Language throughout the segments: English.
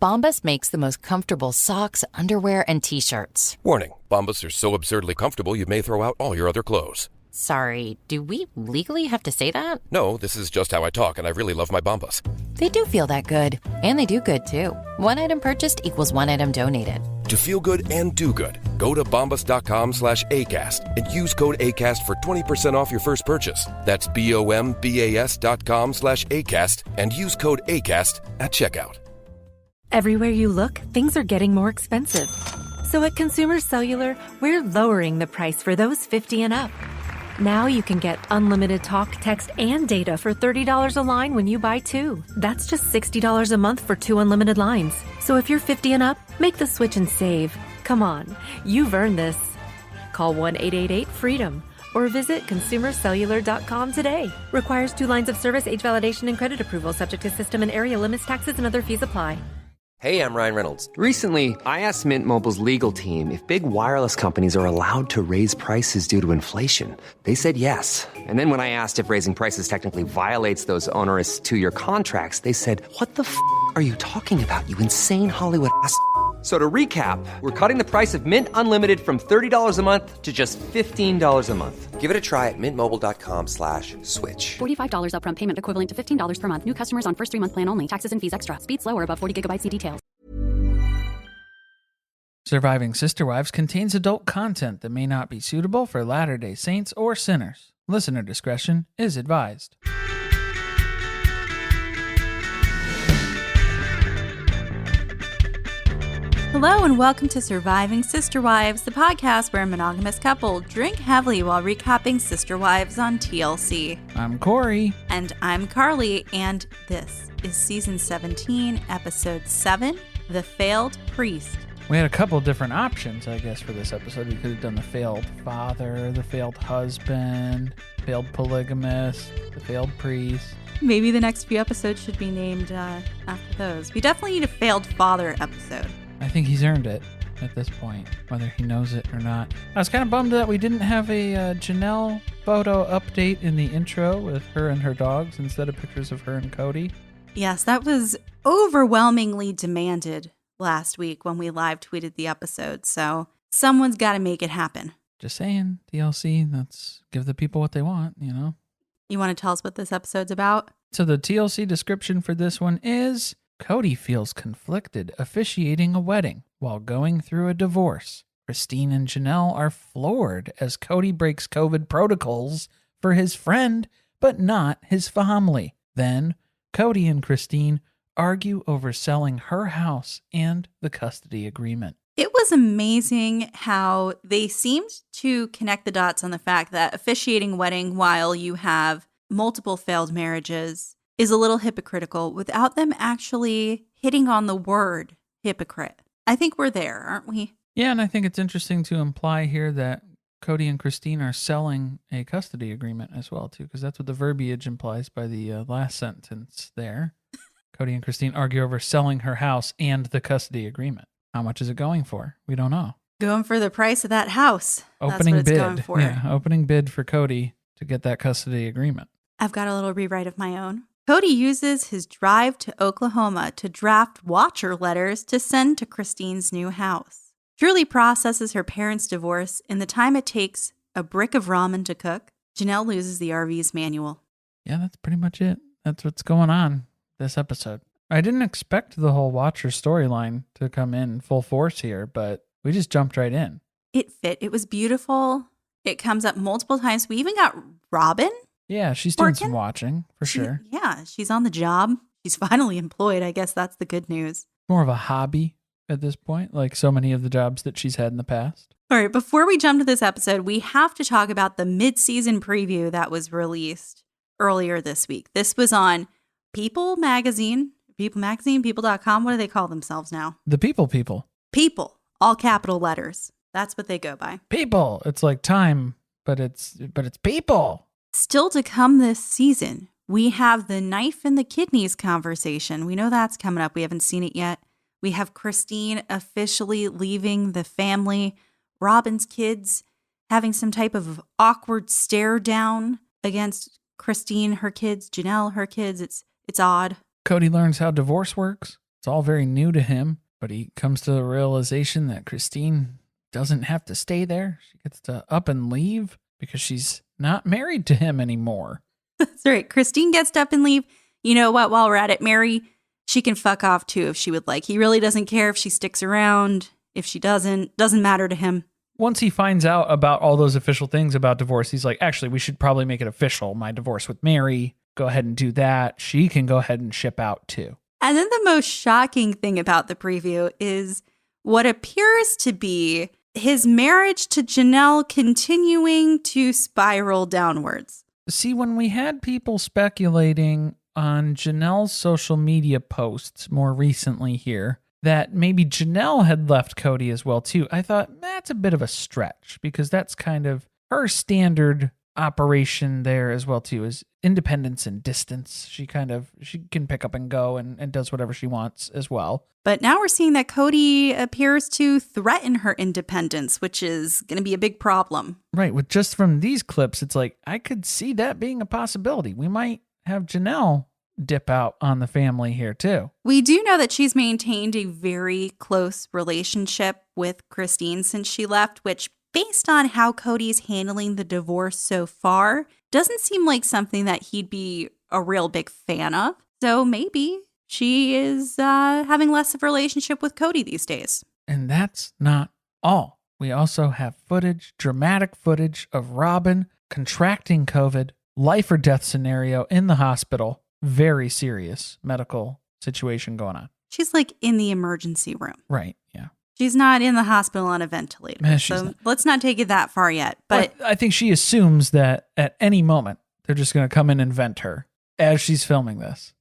Bombas makes the most comfortable socks, underwear, and T-shirts. Warning, Bombas are so absurdly comfortable you may throw out all your other clothes. Sorry, do we legally have to say that? No, this is just how I talk, and I really love my Bombas. They do feel that good. And they do good, too. One item purchased equals one item donated. To feel good and do good, go to bombas.com/ACAST and use code ACAST for 20% off your first purchase. That's BOMBAS.com/ACAST and use code ACAST at checkout. Everywhere you look, things are getting more expensive. So at Consumer Cellular, we're lowering the price for those 50 and up. Now you can get unlimited talk, text, and data for $30 a line when you buy two. That's just $60 a month for two unlimited lines. So if you're 50 and up, make the switch and save. Come on, you've earned this. Call 1-888-FREEDOM or visit consumercellular.com today. Requires 2 lines of service, age validation, and credit approval, subject to system and area limits, taxes, and other fees apply. Hey, I'm Ryan Reynolds. Recently, I asked Mint Mobile's legal team if big wireless companies are allowed to raise prices due to inflation. They said yes. And then when I asked if raising prices technically violates those onerous 2-year contracts, they said, "What the f*** are you talking about, you insane Hollywood ass?" So to recap, we're cutting the price of Mint Unlimited from $30 a month to just $15 a month. Give it a try at mintmobile.com/switch. $45 upfront payment equivalent to $15 per month. New customers on first 3-month plan only. Taxes and fees extra. Speed slower above 40 gigabytes. See details. Surviving Sister Wives contains adult content that may not be suitable for Latter-day Saints or sinners. Listener discretion is advised. Hello and welcome to Surviving Sister Wives, the podcast where a monogamous couple drink heavily while recapping Sister Wives on TLC. I'm Corey. And I'm Carly, and this is Season 17, Episode 7, The Failed Priest. We had a couple different options, I guess, for this episode. We could have done the failed father, the failed husband, failed polygamist, the failed priest. Maybe the next few episodes should be named after those. We definitely need a failed father episode. I think he's earned it at this point, whether he knows it or not. I was kind of bummed that we didn't have a Janelle photo update in the intro with her and her dogs instead of pictures of her and Kody. Yes, that was overwhelmingly demanded last week when we live tweeted the episode, so someone's got to make it happen. Just saying, TLC, let's give the people what they want, you know? You want to tell us what this episode's about? So the TLC description for this one is... Kody feels conflicted officiating a wedding while going through a divorce. Christine and Janelle are floored as Kody breaks COVID protocols for his friend, but not his family. Then, Kody and Christine argue over selling her house and the custody agreement. It was amazing how they seemed to connect the dots on the fact that officiating a wedding while you have multiple failed marriages is a little hypocritical without them actually hitting on the word hypocrite. I think we're there, aren't we? Yeah, and I think it's interesting to imply here that Kody and Christine are selling a custody agreement as well, too, because that's what the verbiage implies by the last sentence there. Kody and Christine argue over selling her house and the custody agreement. How much is it going for? We don't know. Going for the price of that house. Opening That's what bid. it's going for. Yeah, opening bid for Kody to get that custody agreement. I've got a little rewrite of my own. Kody uses his drive to Oklahoma to draft watcher letters to send to Christine's new house. Truly processes her parents' divorce in the time it takes a brick of ramen to cook. Janelle loses the RV's manual. Yeah, that's pretty much it. That's what's going on this episode. I didn't expect the whole watcher storyline to come in full force here, but we just jumped right in. It fit. It was beautiful. It comes up multiple times. We even got Robin. Yeah, she's doing some watching, for sure. Yeah, she's on the job. She's finally employed. I guess that's the good news. More of a hobby at this point, like so many of the jobs that she's had in the past. All right, before we jump to this episode, we have to talk about the mid-season preview that was released earlier this week. This was on People Magazine, People.com. What do they call themselves now? The People. People, all capital letters. That's what they go by. People. It's like time, but it's people. Still to come this season, we have the knife and the kidneys conversation. We know that's coming up. We haven't seen it yet. We have Christine officially leaving the family. Robin's kids having some type of awkward stare down against Christine, her kids, Janelle, her kids. It's odd. Kody learns how divorce works. It's all very new to him, but he comes to the realization that Christine doesn't have to stay there. She gets to up and leave because she's not married to him anymore. That's right. Christine gets to up and leave. You know what? While we're at it, Mary, she can fuck off too if she would like. He really doesn't care if she sticks around. If she doesn't matter to him. Once he finds out about all those official things about divorce, he's like, actually, we should probably make it official. My divorce with Mary. Go ahead and do that. She can go ahead and ship out too. And then the most shocking thing about the preview is what appears to be his marriage to Janelle continuing to spiral downwards. See, when we had people speculating on Janelle's social media posts more recently here, that maybe Janelle had left Kody as well too, I thought that's a bit of a stretch because that's kind of her standard operation there as well too, is independence and distance. She can pick up and go and does whatever she wants as well. But now we're seeing that Kody appears to threaten her independence, which is going to be a big problem. Right. With just from these clips, it's like, I could see that being a possibility. We might have Janelle dip out on the family here too. We do know that she's maintained a very close relationship with Christine since she left, which based on how Kody's handling the divorce so far, doesn't seem like something that he'd be a real big fan of. So maybe she is having less of a relationship with Kody these days. And that's not all. We also have dramatic footage of Ramen contracting COVID, life or death scenario in the hospital. Very serious medical situation going on. She's like in the emergency room. Right, yeah. She's not in the hospital on a ventilator. So let's not take it that far yet. But I think she assumes that at any moment, they're just going to come in and vent her as she's filming this.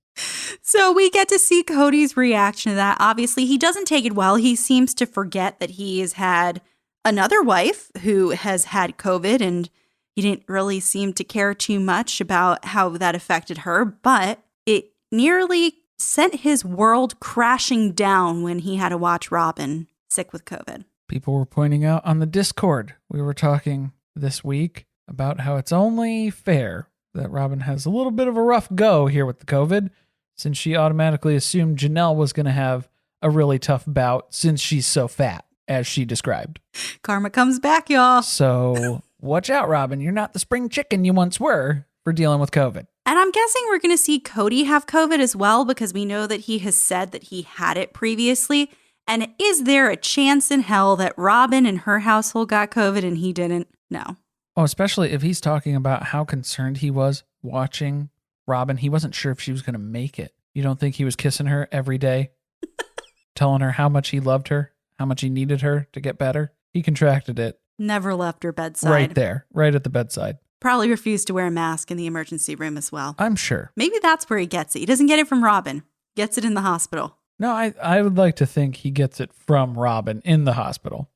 So we get to see Kody's reaction to that. Obviously, he doesn't take it well. He seems to forget that he has had another wife who has had COVID, and he didn't really seem to care too much about how that affected her, but it nearly sent his world crashing down when he had to watch Ramen sick with COVID. People were pointing out on the Discord, we were talking this week about how it's only fair that Ramen has a little bit of a rough go here with the COVID, since she automatically assumed Janelle was going to have a really tough bout since she's so fat, as she described. Karma comes back, y'all. So watch out, Ramen. You're not the spring chicken you once were for dealing with COVID. And I'm guessing we're going to see Kody have COVID as well, because we know that he has said that he had it previously. And is there a chance in hell that Ramen and her household got COVID and he didn't? No. Oh, especially if he's talking about how concerned he was watching Ramen. He wasn't sure if she was going to make it. You don't think he was kissing her every day, telling her how much he loved her, how much he needed her to get better? He contracted it. Never left her bedside. Right there, right at the bedside. Probably refused to wear a mask in the emergency room as well. I'm sure. Maybe that's where he gets it. He doesn't get it from Ramen. Gets it in the hospital. No, I would like to think he gets it from Ramen in the hospital.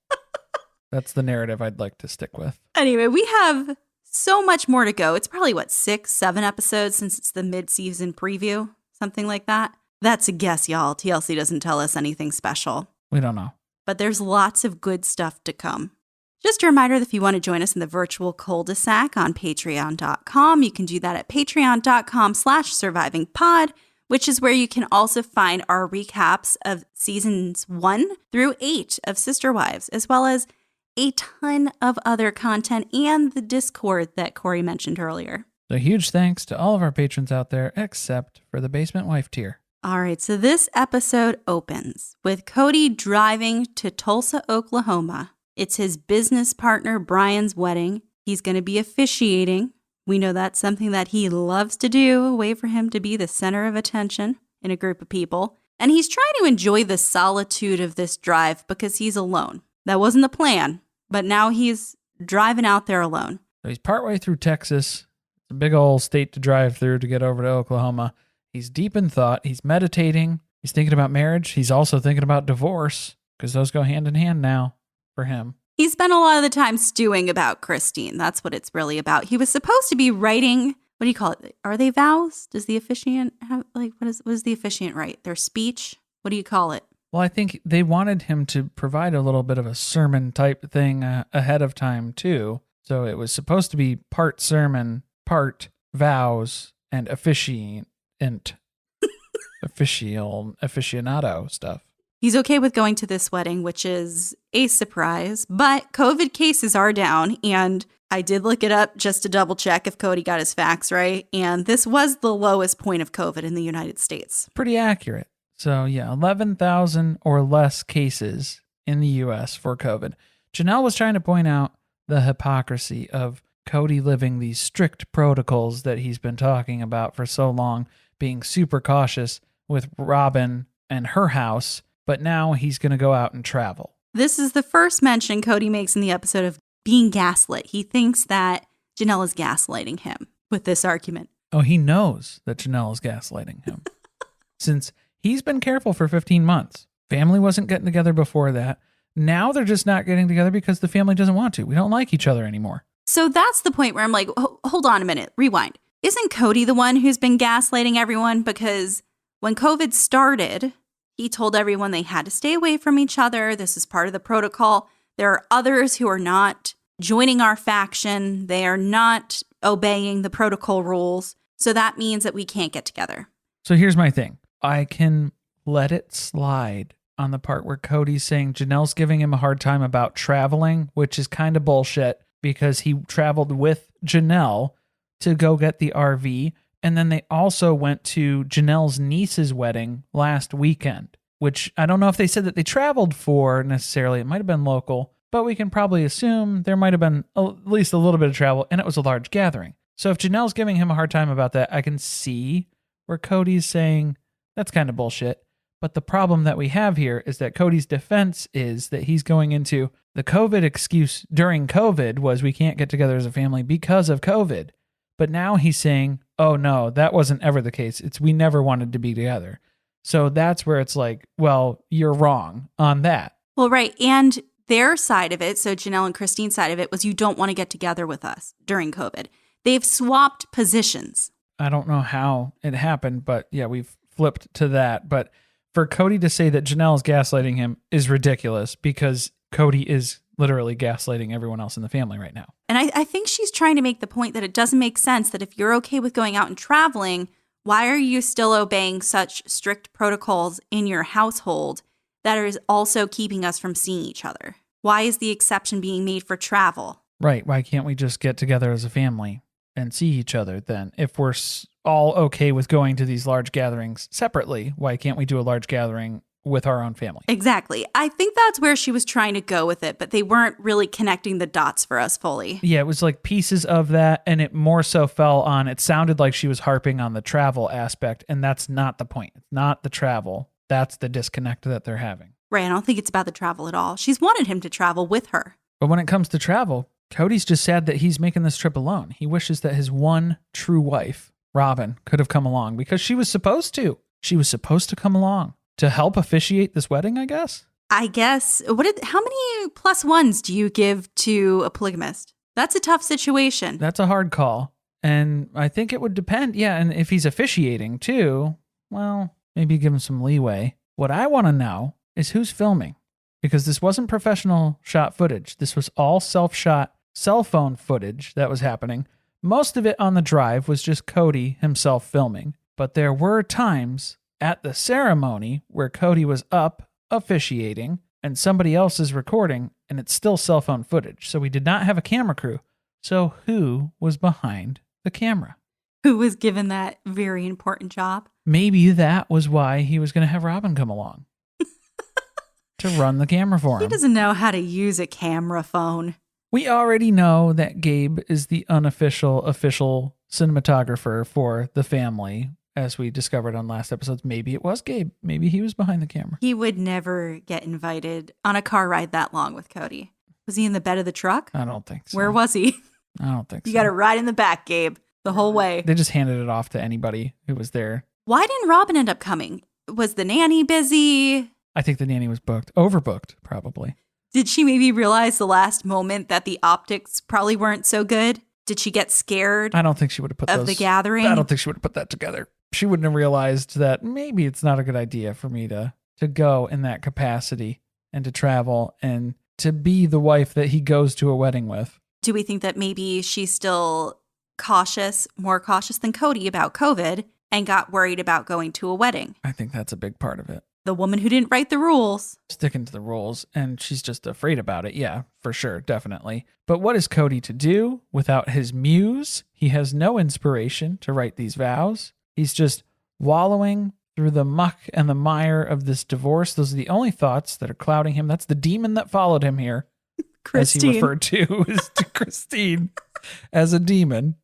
That's the narrative I'd like to stick with. Anyway, we have so much more to go. It's probably, 6, 7 episodes since it's the mid-season preview, something like that. That's a guess, y'all. TLC doesn't tell us anything special. We don't know. But there's lots of good stuff to come. Just a reminder that if you want to join us in the virtual cul-de-sac on patreon.com, you can do that at patreon.com/survivingpod, which is where you can also find our recaps of seasons 1 through 8 of Sister Wives, as well as a ton of other content and the Discord that Corey mentioned earlier. So huge thanks to all of our patrons out there, except for the Basement Wife tier. All right, so this episode opens with Kody driving to Tulsa, Oklahoma. It's his business partner Brian's wedding. He's going to be officiating. We know that's something that he loves to do, a way for him to be the center of attention in a group of people. And he's trying to enjoy the solitude of this drive because he's alone. That wasn't the plan, but now he's driving out there alone. So he's partway through Texas. It's a big old state to drive through to get over to Oklahoma. He's deep in thought. He's meditating. He's thinking about marriage. He's also thinking about divorce because those go hand in hand now for him. He spent a lot of the time stewing about Christine. That's what it's really about. He was supposed to be writing, what do you call it? Are they vows? Does the officiant have, what is the officiant write? Their speech? What do you call it? Well, I think they wanted him to provide a little bit of a sermon type thing ahead of time, too. So it was supposed to be part sermon, part vows, and officiant. aficionado stuff. He's okay with going to this wedding, which is a surprise, but COVID cases are down, and I did look it up just to double check if Kody got his facts right, and this was the lowest point of COVID in the United States. Pretty accurate. So yeah, 11,000 or less cases in the U.S. for COVID. Janelle was trying to point out the hypocrisy of Kody living these strict protocols that he's been talking about for so long, being super cautious with Ramen and her house, but now he's going to go out and travel. This is the first mention Kody makes in the episode of being gaslit. He thinks that Janelle is gaslighting him with this argument. Oh, he knows that Janelle is gaslighting him. Since he's been careful for 15 months. Family wasn't getting together before that. Now they're just not getting together because the family doesn't want to. We don't like each other anymore. So that's the point where I'm like, hold on a minute, rewind. Isn't Kody the one who's been gaslighting everyone? Because when COVID started, he told everyone they had to stay away from each other. This is part of the protocol. There are others who are not joining our faction. They are not obeying the protocol rules. So that means that we can't get together. So here's my thing. I can let it slide on the part where Kody's saying Janelle's giving him a hard time about traveling, which is kind of bullshit because he traveled with Janelle to go get the RV. And then they also went to Janelle's niece's wedding last weekend, which I don't know if they said that they traveled for necessarily. It might have been local, but we can probably assume there might have been at least a little bit of travel, and it was a large gathering. So if Janelle's giving him a hard time about that, I can see where Kody's saying that's kind of bullshit. But the problem that we have here is that Kody's defense is that he's going into the COVID excuse during COVID was we can't get together as a family because of COVID. But now he's saying, oh no, that wasn't ever the case. It's we never wanted to be together. So that's where it's like, well, you're wrong on that. Well, right. And their side of it, so Janelle and Christine's side of it was you don't want to get together with us during COVID. They've swapped positions. I don't know how it happened, but yeah, we've flipped to that. But for Kody to say that Janelle is gaslighting him is ridiculous because Kody is literally gaslighting everyone else in the family right now. And I think she's trying to make the point that it doesn't make sense that if you're okay with going out and traveling, why are you still obeying such strict protocols in your household that is also keeping us from seeing each other? Why is the exception being made for travel? Right. Why can't we just get together as a family and see each other then? If we're all okay with going to these large gatherings separately, why can't we do a large gathering with our own family? Exactly. I think that's where she was trying to go with it, but they weren't really connecting the dots for us fully. Yeah, it was like pieces of that, and it more so fell on, it sounded like she was harping on the travel aspect, and that's not the point. It's not the travel. That's the disconnect that they're having. Right. I don't think it's about the travel at all. She's wanted him to travel with her. But when it comes to travel, Kody's just sad that he's making this trip alone. He wishes that his one true wife, Ramen, could have come along because she was supposed to. She was supposed to come along to help officiate this wedding, I guess. I guess. How many plus ones do you give to a polygamist? That's a tough situation. That's a hard call. And I think it would depend. Yeah, and if he's officiating too, well, maybe give him some leeway. What I want to know is who's filming. Because this wasn't professional shot footage. This was all self-shot cell phone footage that was happening. Most of it on the drive was just Kody himself filming. But there were times at the ceremony where Kody was up officiating and somebody else is recording and it's still cell phone footage. So we did not have a camera crew. So who was behind the camera? Who was given that very important job? Maybe that was why he was going to have Ramen come along to run the camera for him. He doesn't know how to use a camera phone. We already know that Gabe is the official cinematographer for the family. As we discovered on last episodes, maybe it was Gabe. Maybe he was behind the camera. He would never get invited on a car ride that long with Kody. Was he in the bed of the truck? I don't think so. Where was he? I don't think so. You got to ride in the back, Gabe, the whole way. They just handed it off to anybody who was there. Why didn't Ramen end up coming? Was the nanny busy? I think the nanny was overbooked, probably. Did she maybe realize the last moment that the optics probably weren't so good? Did she get scared? I don't think she would have put the gathering. I don't think she would have put that together. She wouldn't have realized that maybe it's not a good idea for me to go in that capacity and to travel and to be the wife that he goes to a wedding with. Do we think that maybe she's still more cautious than Kody about COVID, and got worried about going to a wedding. I think that's a big part of it. The woman who didn't write the rules. Sticking to the rules, and she's just afraid about it. Yeah, for sure, definitely. But what is Kody to do without his muse? He has no inspiration to write these vows. He's just wallowing through the muck and the mire of this divorce. Those are the only thoughts that are clouding him. That's the demon that followed him here. Christine. As he referred to Christine as a demon.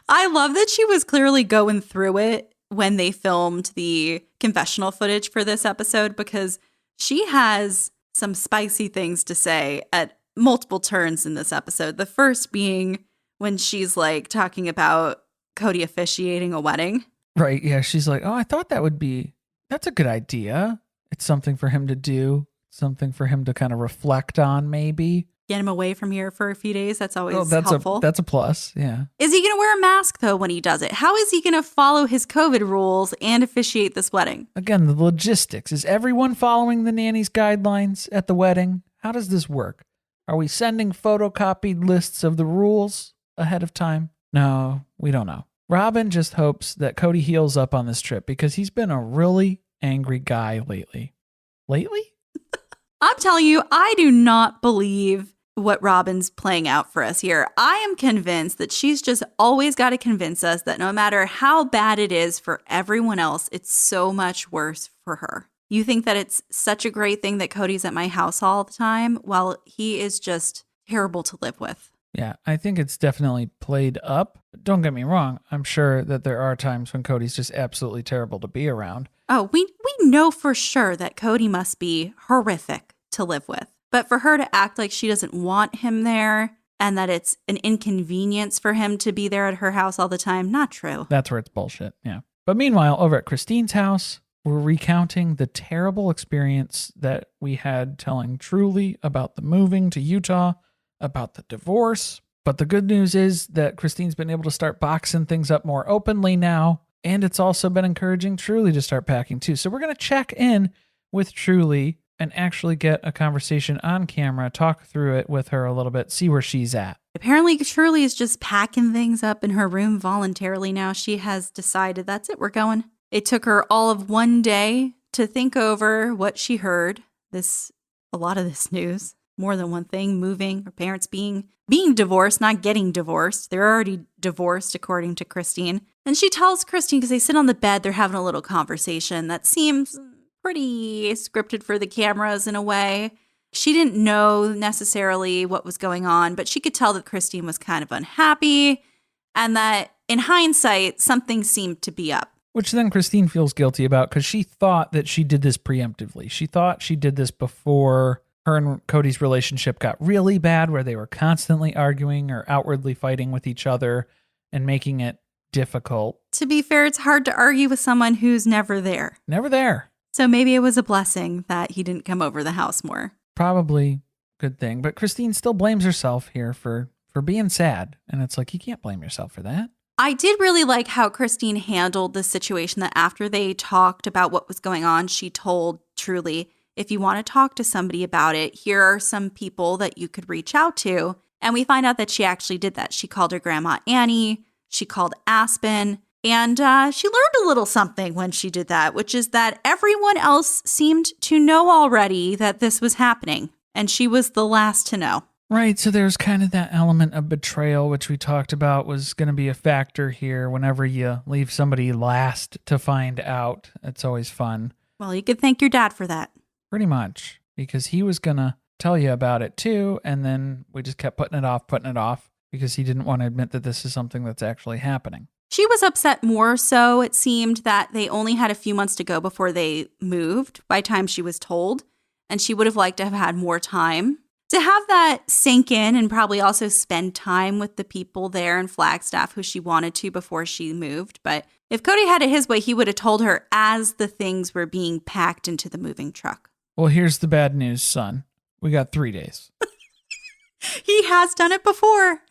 I love that she was clearly going through it when they filmed the confessional footage for this episode, because she has some spicy things to say at multiple turns in this episode. The first being when she's like talking about Kody officiating a wedding. Right. Yeah. She's like, oh, I thought that's a good idea. It's something for him to do, something for him to kind of reflect on, maybe. Get him away from here for a few days. That's always helpful. That's a plus. Yeah. Is he going to wear a mask, though, when he does it? How is he going to follow his COVID rules and officiate this wedding? Again, the logistics. Is everyone following the nanny's guidelines at the wedding? How does this work? Are we sending photocopied lists of the rules ahead of time? No, we don't know. Ramen just hopes that Kody heals up on this trip because he's been a really angry guy lately. Lately? I'm telling you, I do not believe what Ramen's playing out for us here. I am convinced that she's just always got to convince us that no matter how bad it is for everyone else, it's so much worse for her. You think that it's such a great thing that Kody's at my house all the time? Well, he is just terrible to live with. Yeah, I think it's definitely played up. Don't get me wrong. I'm sure that there are times when Kody's just absolutely terrible to be around. Oh, we know for sure that Kody must be horrific to live with. But for her to act like she doesn't want him there and that it's an inconvenience for him to be there at her house all the time, not true. That's where it's bullshit, yeah. But meanwhile, over at Christine's house, we're recounting the terrible experience that we had telling Truly about the moving to Utah, about the divorce. But the good news is that Christine's been able to start boxing things up more openly now. And it's also been encouraging Truly to start packing too. So we're going to check in with Truly and actually get a conversation on camera, talk through it with her a little bit, see where she's at. Apparently, Truly is just packing things up in her room voluntarily now. She has decided that's it, we're going. It took her all of one day to think over what she heard. A lot of this news, more than one thing, moving, her parents being divorced, not getting divorced. They're already divorced, according to Christine. And she tells Christine, because they sit on the bed, they're having a little conversation that seems pretty scripted for the cameras in a way. She didn't know necessarily what was going on, but she could tell that Christine was kind of unhappy and that in hindsight, something seemed to be up. Which then Christine feels guilty about because she thought that she did this preemptively. She thought she did this before her and Kody's relationship got really bad, where they were constantly arguing or outwardly fighting with each other and making it difficult. To be fair, it's hard to argue with someone who's never there. Never there. So maybe it was a blessing that he didn't come over the house more. Probably good thing. But Christine still blames herself here for being sad. And it's like, you can't blame yourself for that. I did really like how Christine handled the situation, that after they talked about what was going on, she told Truly, if you want to talk to somebody about it, here are some people that you could reach out to. And we find out that she actually did that. She called her grandma Annie. She called Aspen. And she learned a little something when she did that, which is that everyone else seemed to know already that this was happening. And she was the last to know. Right. So there's kind of that element of betrayal, which we talked about was going to be a factor here. Whenever you leave somebody last to find out, it's always fun. Well, you could thank your dad for that. Pretty much. Because he was going to tell you about it too. And then we just kept putting it off because he didn't want to admit that this is something that's actually happening. She was upset more so. It seemed that they only had a few months to go before they moved by the time she was told. And she would have liked to have had more time to have that sink in and probably also spend time with the people there in Flagstaff who she wanted to before she moved. But if Kody had it his way, he would have told her as the things were being packed into the moving truck. Well, here's the bad news, son. We got 3 days. He has done it before.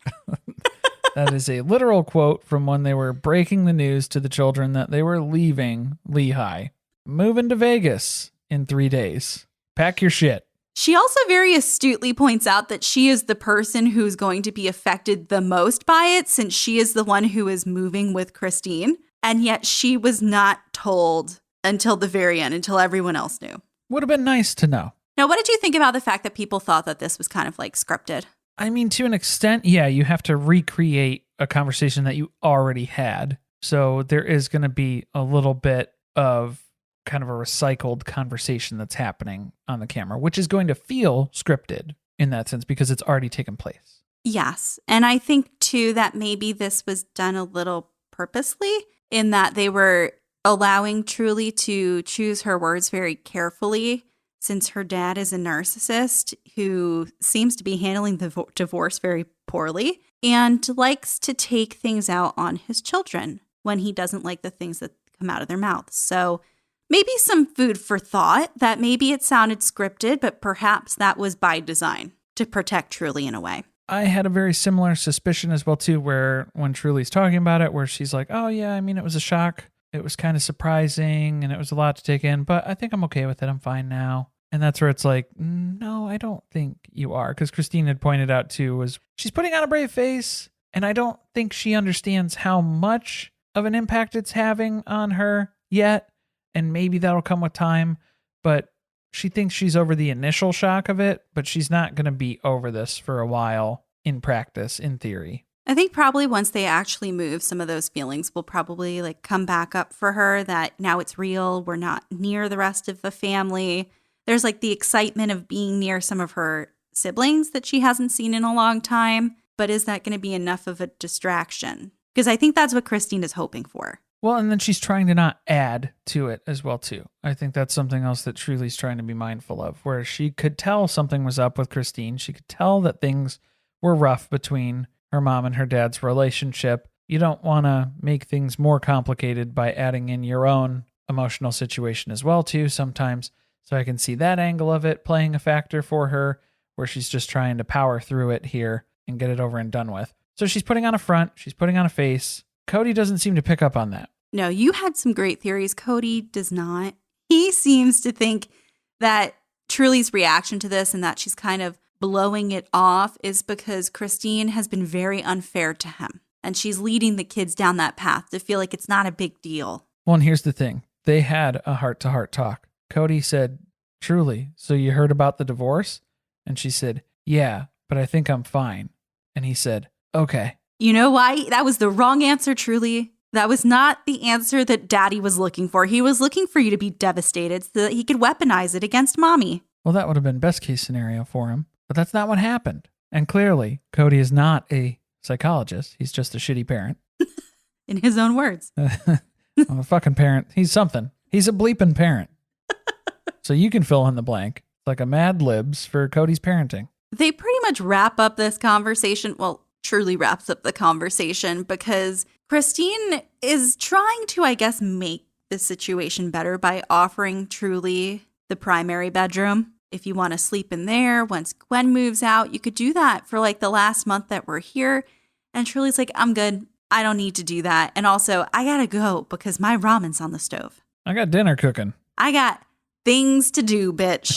That is a literal quote from when they were breaking the news to the children that they were leaving Lehigh, moving to Vegas in 3 days. Pack your shit. She also very astutely points out that she is the person who's going to be affected the most by it, since she is the one who is moving with Christine. And yet she was not told until the very end, until everyone else knew. Would have been nice to know. Now, what did you think about the fact that people thought that this was kind of like scripted? I mean, to an extent, yeah, you have to recreate a conversation that you already had. So there is going to be a little bit of kind of a recycled conversation that's happening on the camera, which is going to feel scripted in that sense because it's already taken place. Yes. And I think, too, that maybe this was done a little purposely in that they were allowing Truly to choose her words very carefully since her dad is a narcissist who seems to be handling the divorce very poorly and likes to take things out on his children when he doesn't like the things that come out of their mouths. So maybe some food for thought that maybe it sounded scripted, but perhaps that was by design to protect Truly in a way. I had a very similar suspicion as well, too, where when Truly's talking about it, where she's like, oh, yeah, I mean, it was a shock. It was kind of surprising and it was a lot to take in, but I think I'm okay with it. I'm fine now. And that's where it's like, no, I don't think you are. Because Christine had pointed out, too, was she's putting on a brave face. And I don't think she understands how much of an impact it's having on her yet. And maybe that'll come with time. But she thinks she's over the initial shock of it, but she's not going to be over this for a while in practice, in theory. I think probably once they actually move, some of those feelings will probably like come back up for her that now it's real. We're not near the rest of the family. There's like the excitement of being near some of her siblings that she hasn't seen in a long time. But is that going to be enough of a distraction? Because I think that's what Christine is hoping for. Well, and then she's trying to not add to it as well, too. I think that's something else that Truly's trying to be mindful of, where she could tell something was up with Christine. She could tell that things were rough between her mom and her dad's relationship. You don't want to make things more complicated by adding in your own emotional situation as well, too, sometimes. So I can see that angle of it playing a factor for her, where she's just trying to power through it here and get it over and done with. So she's putting on a front, she's putting on a face. Kody doesn't seem to pick up on that. No, you had some great theories. Kody does not. He seems to think that Truly's reaction to this and that she's kind of blowing it off is because Christine has been very unfair to him. And she's leading the kids down that path to feel like it's not a big deal. Well, and here's the thing. They had a heart-to-heart talk. Kody said, Truly, so you heard about the divorce? And she said, yeah, but I think I'm fine. And he said, okay. You know why? That was the wrong answer, Truly. That was not the answer that Daddy was looking for. He was looking for you to be devastated so that he could weaponize it against Mommy. Well, that would have been best case scenario for him. But that's not what happened. And clearly, Kody is not a psychologist. He's just a shitty parent. In his own words. I'm a fucking parent. He's something. He's a bleeping parent. So you can fill in the blank. It's like a Mad Libs for Kody's parenting. They pretty much wrap up this conversation. Well, Truly wraps up the conversation because Christine is trying to, I guess, make the situation better by offering Truly the primary bedroom. If you want to sleep in there, once Gwen moves out, you could do that for like the last month that we're here. And Truly's like, I'm good. I don't need to do that. And also, I got to go because my ramen's on the stove. I got dinner cooking. I got things to do, bitch.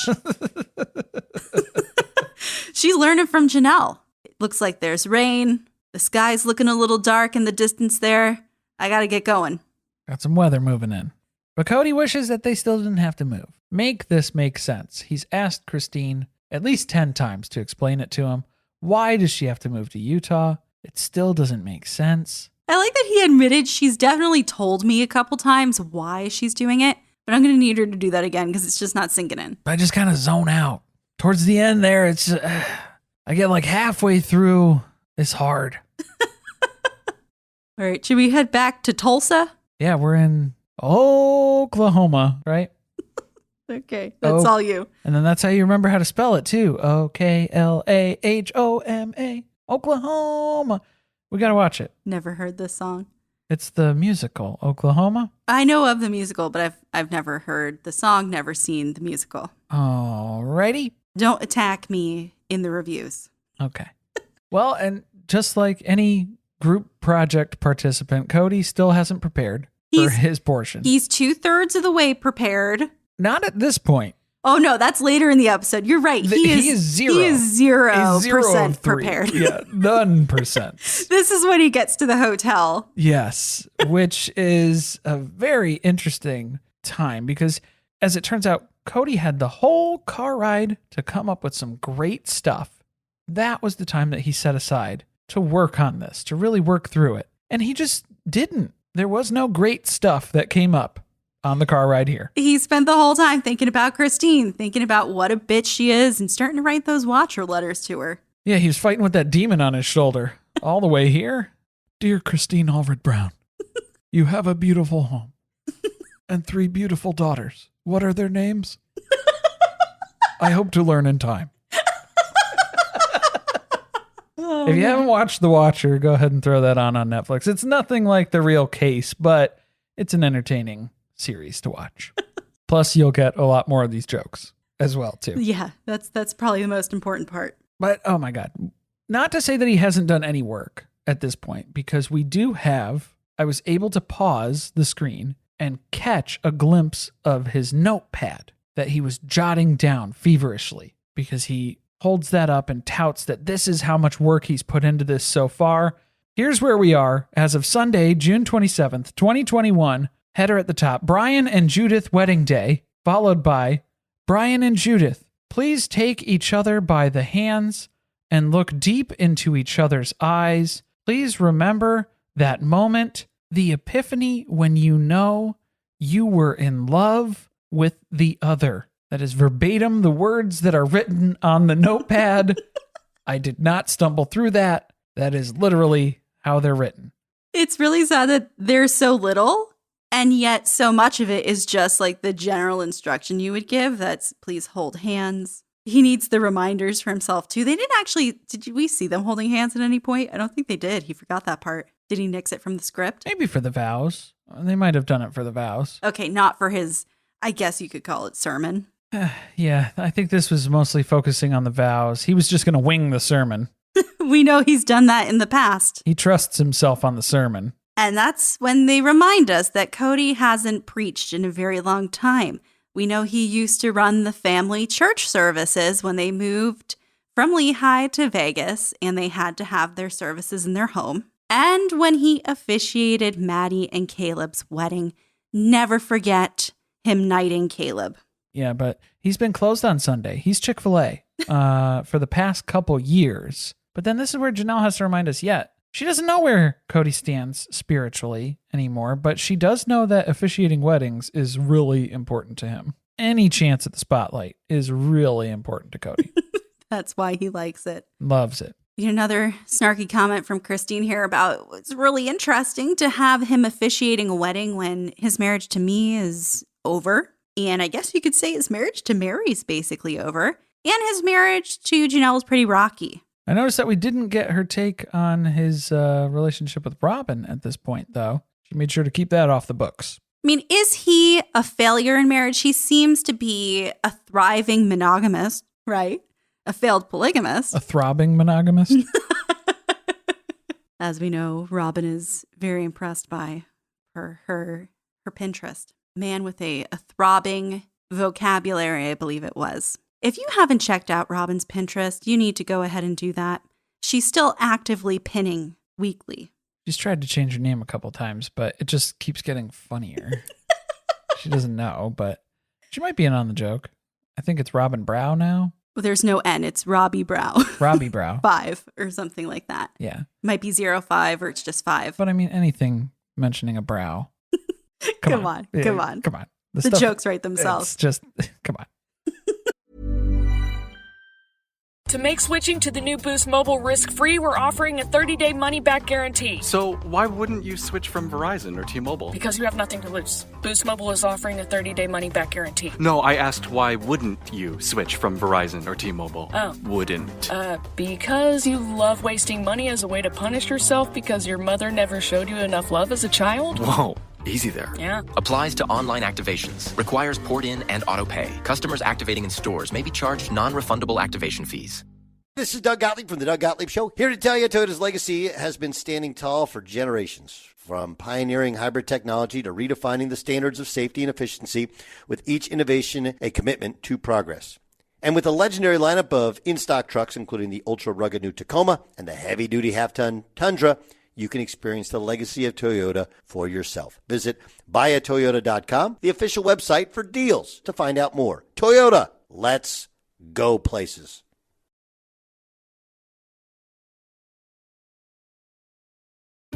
She's learning from Janelle. It looks like there's rain. The sky's looking a little dark in the distance there. I got to get going. Got some weather moving in. But Kody wishes that they still didn't have to move. Make this make sense. He's asked Christine at least 10 times to explain it to him. Why does she have to move to Utah? It still doesn't make sense. I like that he admitted she's definitely told me a couple times why she's doing it, but I'm going to need her to do that again because it's just not sinking in. I just kind of zone out. Towards the end there, it's I get like halfway through. It's hard. All right, should we head back to Tulsa? Yeah, we're in Oklahoma, right? Okay, that's all you. And then that's how you remember how to spell it too. Oklahoma. Oklahoma. We got to watch it. Never heard this song. It's the musical, Oklahoma. I know of the musical, but I've never heard the song, never seen the musical. Alrighty. Don't attack me in the reviews. Okay. Well, and just like any group project participant, Kody still hasn't prepared for his portion. He's 2/3 of the way prepared. Not at this point. Oh, no, that's later in the episode. You're right. He is zero. He is 0% of 3. prepared. Yeah, none percent. This is when he gets to the hotel. Yes, which is a very interesting time because, as it turns out, Kody had the whole car ride to come up with some great stuff. That was the time that he set aside to work on this, to really work through it. And he just didn't. There was no great stuff that came up on the car ride here. He spent the whole time thinking about Christine, thinking about what a bitch she is, and starting to write those watcher letters to her. Yeah, he was fighting with that demon on his shoulder all the way here. Dear Christine Allred Brown, you have a beautiful home and 3 beautiful daughters. What are their names? I hope to learn in time. If you haven't watched The Watcher, go ahead and throw that on Netflix. It's nothing like The Real Case, but it's an entertaining series to watch. Plus, you'll get a lot more of these jokes as well, too. Yeah, that's probably the most important part. But, oh my God. Not to say that he hasn't done any work at this point, because we do have, I was able to pause the screen and catch a glimpse of his notepad that he was jotting down feverishly, because he holds that up and touts that this is how much work he's put into this so far. Here's where we are as of Sunday, June 27th, 2021. Header at the top, Brian and Judith wedding day, followed by Brian and Judith, please take each other by the hands and look deep into each other's eyes. Please remember that moment, the epiphany when you know you were in love with the other. That is verbatim the words that are written on the notepad. I did not stumble through that. That is literally how they're written. It's really sad that there's so little, and yet so much of it is just like the general instruction you would give. That's please hold hands. He needs the reminders for himself too. They didn't actually, we see them holding hands at any point? I don't think they did. He forgot that part. Did he nix it from the script? Maybe for the vows. They might have done it for the vows. Okay, not for his, I guess you could call it sermon. Yeah, I think this was mostly focusing on the vows. He was just going to wing the sermon. We know he's done that in the past. He trusts himself on the sermon. And that's when they remind us that Kody hasn't preached in a very long time. We know he used to run the family church services when they moved from Lehigh to Vegas, and they had to have their services in their home. And when he officiated Maddie and Caleb's wedding, never forget him knighting Caleb. Yeah, but he's been closed on Sunday. He's Chick-fil-A for the past couple years. But then this is where Janelle has to remind us, she doesn't know where Kody stands spiritually anymore, but she does know that officiating weddings is really important to him. Any chance at the spotlight is really important to Kody. That's why he likes it. Loves it. Another snarky comment from Christine here about it's really interesting to have him officiating a wedding when his marriage to me is over. And I guess you could say his marriage to Mary's basically over. And his marriage to Janelle is pretty rocky. I noticed that we didn't get her take on his relationship with Robin at this point, though. She made sure to keep that off the books. I mean, is he a failure in marriage? He seems to be a thriving monogamist, right? A failed polygamist. A throbbing monogamist? As we know, Robin is very impressed by her Pinterest. Man with a throbbing vocabulary, I believe it was. If you haven't checked out Robin's Pinterest, you need to go ahead and do that. She's still actively pinning weekly. She's tried to change her name a couple times, but it just keeps getting funnier. She doesn't know, but she might be in on the joke. I think it's Robin Brow now. Well, there's no N. It's Robbie Brow. Robbie Brow. 5 or something like that. Yeah. Might be 05 or it's just 5. But I mean, anything mentioning a brow. Come on. The jokes write themselves. It's just, come on. To make switching to the new Boost Mobile risk-free, we're offering a 30-day money-back guarantee. So why wouldn't you switch from Verizon or T-Mobile? Because you have nothing to lose. Boost Mobile is offering a 30-day money-back guarantee. No, I asked why wouldn't you switch from Verizon or T-Mobile? Oh. Wouldn't. Because you love wasting money as a way to punish yourself because your mother never showed you enough love as a child? Whoa. Easy there. Yeah. Applies to online activations. Requires port in and auto pay. Customers activating in stores may be charged non-refundable activation fees. This is Doug Gottlieb from The Doug Gottlieb Show, here to tell you Toyota's legacy has been standing tall for generations. From pioneering hybrid technology to redefining the standards of safety and efficiency, with each innovation a commitment to progress. And with a legendary lineup of in-stock trucks, including the ultra-rugged new Tacoma and the heavy-duty half-ton Tundra, you can experience the legacy of Toyota for yourself. Visit buyatoyota.com, the official website for deals, to find out more. Toyota, let's go places.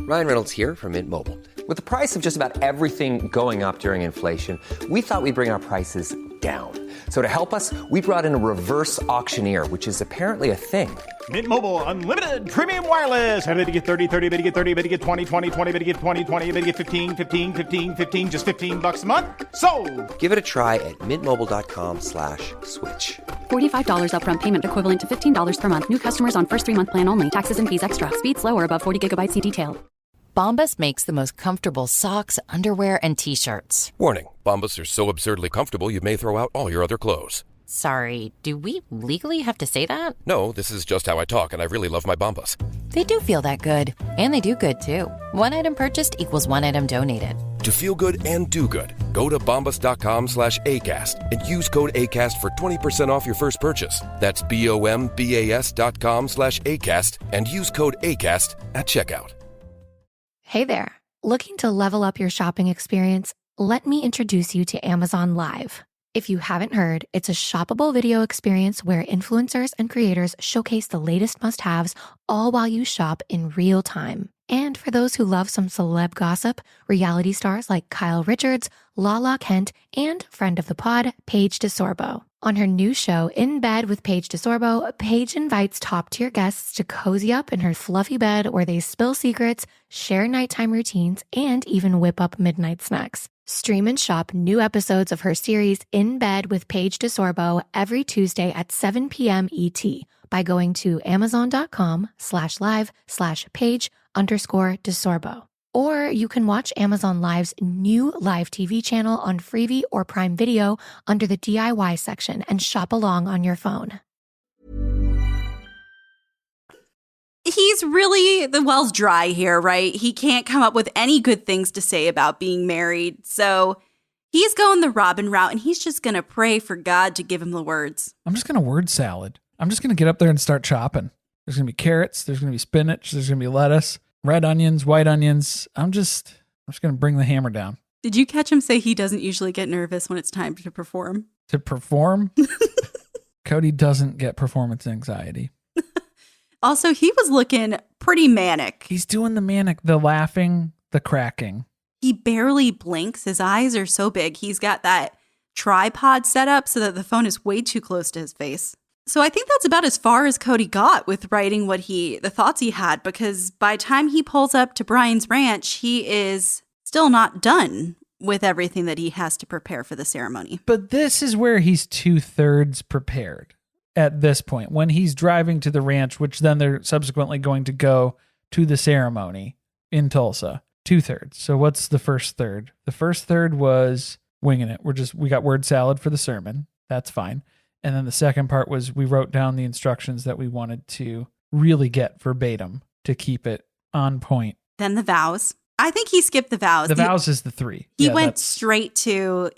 Ryan Reynolds here from Mint Mobile. With the price of just about everything going up during inflation, we thought we'd bring our prices down. So to help us, we brought in a reverse auctioneer, which is apparently a thing. Mint Mobile Unlimited Premium Wireless. How to get 30, 30, bit to get 30, bit to get 20, 20, 20, bit to get 20, 20, bit to get 15, 15, 15, 15, just $15 a month? Sold! Give it a try at mintmobile.com/switch. $45 upfront payment equivalent to $15 per month. New customers on first 3-month plan only. Taxes and fees extra. Speed slower above 40 gigabytes. See detail. Bombas makes the most comfortable socks, underwear, and T-shirts. Warning, Bombas are so absurdly comfortable you may throw out all your other clothes. Sorry, do we legally have to say that? No, this is just how I talk, and I really love my Bombas. They do feel that good. And they do good, too. One item purchased equals one item donated. To feel good and do good, go to bombas.com/ACAST and use code ACAST for 20% off your first purchase. That's BOMBAS.com/ACAST and use code ACAST at checkout. Hey there. Looking to level up your shopping experience? Let me introduce you to Amazon Live. If you haven't heard, it's a shoppable video experience where influencers and creators showcase the latest must-haves, all while you shop in real time. And for those who love some celeb gossip, reality stars like Kyle Richards, Lala Kent, and friend of the pod, Paige DeSorbo. On her new show, In Bed with Paige DeSorbo, Paige invites top-tier guests to cozy up in her fluffy bed where they spill secrets, share nighttime routines, and even whip up midnight snacks. Stream and shop new episodes of her series In Bed with Paige DeSorbo every Tuesday at 7 p.m. ET by going to amazon.com/live/Paige_DeSorbo. Or you can watch Amazon Live's new live TV channel on Freevee or Prime Video under the DIY section and shop along on your phone. He's really, the well's dry here, right? He can't come up with any good things to say about being married. So he's going the Ramen route, and he's just going to pray for God to give him the words. I'm just going to word salad. I'm just going to get up there and start chopping. There's going to be carrots. There's going to be spinach. There's going to be lettuce, red onions, white onions. I'm just going to bring the hammer down. Did you catch him say he doesn't usually get nervous when it's time to perform? To perform? Kody doesn't get performance anxiety. Also, he was looking pretty manic. He's doing the manic, the laughing, the cracking. He barely blinks. His eyes are so big. He's got that tripod set up so that the phone is way too close to his face. So I think that's about as far as Kody got with writing the thoughts he had, because by the time he pulls up to Brian's ranch, he is still not done with everything that he has to prepare for the ceremony. But this is where he's 2/3 prepared at this point, when he's driving to the ranch, which then they're subsequently going to go to the ceremony in Tulsa. 2/3. So what's the first third? The first third was winging it. We got word salad for the sermon. That's fine. And then the second part was we wrote down the instructions that we wanted to really get verbatim to keep it on point. Then the vows. I think he skipped the vows. The vows is the 3. He went straight to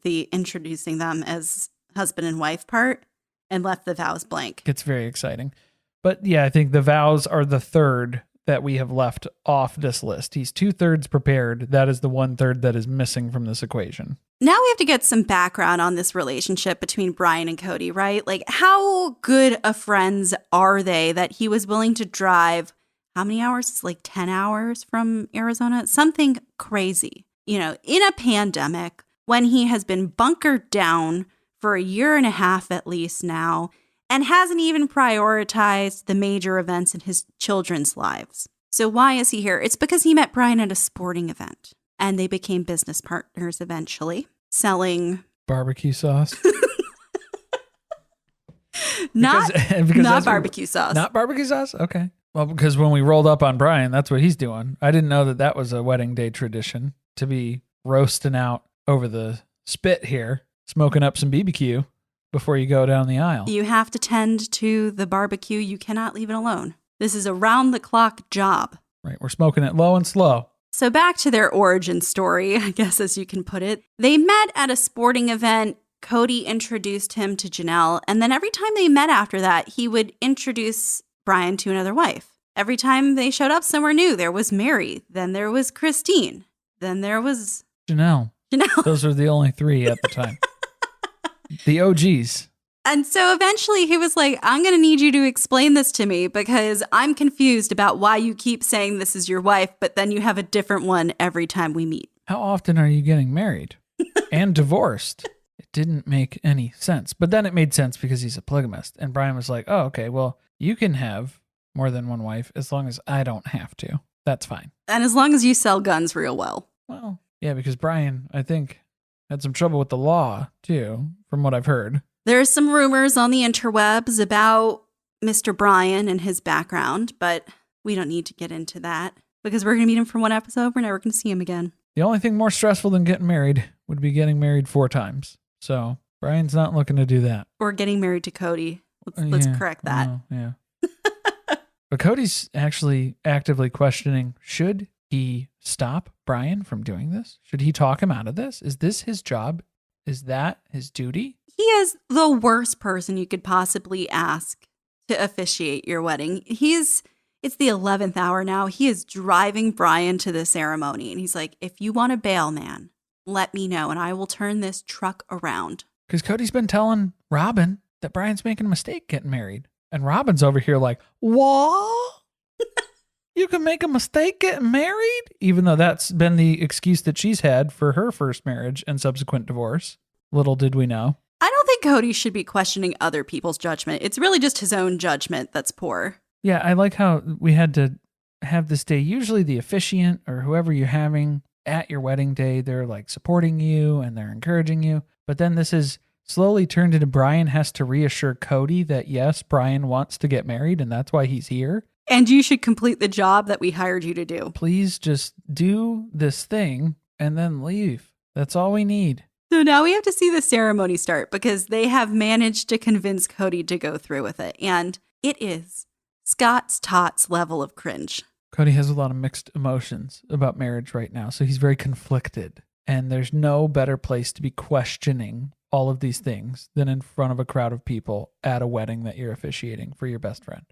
the introducing them as husband and wife part and left the vows blank. It's very exciting. But yeah, I think the vows are the third that we have left off this list. He's 2/3 prepared. That is the 1/3 that is missing from this equation. Now we have to get some background on this relationship between Brian and Kody, right? Like, how good of friends are they that he was willing to drive, how many hours? It's like 10 hours from Arizona? Something crazy. You know, in a pandemic, when he has been bunkered down for 1.5 years at least now, and hasn't even prioritized the major events in his children's lives. So why is he here? It's because he met Brian at a sporting event, and they became business partners eventually, selling barbecue sauce. Not barbecue sauce. Not barbecue sauce? Okay. Well, because when we rolled up on Brian, that's what he's doing. I didn't know that was a wedding day tradition, to be roasting out over the spit here, smoking up some BBQ before you go down the aisle. You have to tend to the barbecue. You cannot leave it alone. This is a round-the-clock job. Right, we're smoking it low and slow. So back to their origin story, I guess as you can put it. They met at a sporting event. Kody introduced him to Janelle, and then every time they met after that, he would introduce Brian to another wife. Every time they showed up somewhere new, there was Mary, then there was Christine, then there was... Janelle. Those are the only three at the time. The OGs. And so eventually he was like, I'm going to need you to explain this to me because I'm confused about why you keep saying this is your wife, but then you have a different one every time we meet. How often are you getting married and divorced? It didn't make any sense. But then it made sense because he's a polygamist. And Brian was like, oh, okay, well, you can have more than one wife as long as I don't have to. That's fine. And as long as you sell guns real well. Well, yeah, because Brian, I think, had some trouble with the law, too, from what I've heard. There's some rumors on the interwebs about Mr. Brian and his background, but we don't need to get into that because we're going to meet him for one episode. We're never going to see him again. The only thing more stressful than getting married would be getting married 4 times. So Brian's not looking to do that. Or getting married to Kody. Let's correct that. Yeah. But Cody's actually actively questioning, should he stop Brian from doing this? Should he talk him out of this? Is this his job? Is that his duty? He is the worst person you could possibly ask to officiate your wedding. It's the 11th hour now. He is driving Brian to the ceremony. And he's like, if you want to bail, man, let me know and I will turn this truck around. Because Cody's been telling Robin that Brian's making a mistake getting married. And Robin's over here like, what? You can make a mistake getting married? Even though that's been the excuse that she's had for her first marriage and subsequent divorce. Little did we know. I don't think Kody should be questioning other people's judgment. It's really just his own judgment that's poor. Yeah, I like how we had to have this day. Usually the officiant or whoever you're having at your wedding day, they're like supporting you and they're encouraging you. But then this is slowly turned into Brian has to reassure Kody that yes, Brian wants to get married and that's why he's here. And you should complete the job that we hired you to do. Please just do this thing and then leave. That's all we need. So now we have to see the ceremony start because they have managed to convince Kody to go through with it. And it is Scott's Tots level of cringe. Kody has a lot of mixed emotions about marriage right now. So he's very conflicted. And there's no better place to be questioning all of these things than in front of a crowd of people at a wedding that you're officiating for your best friend.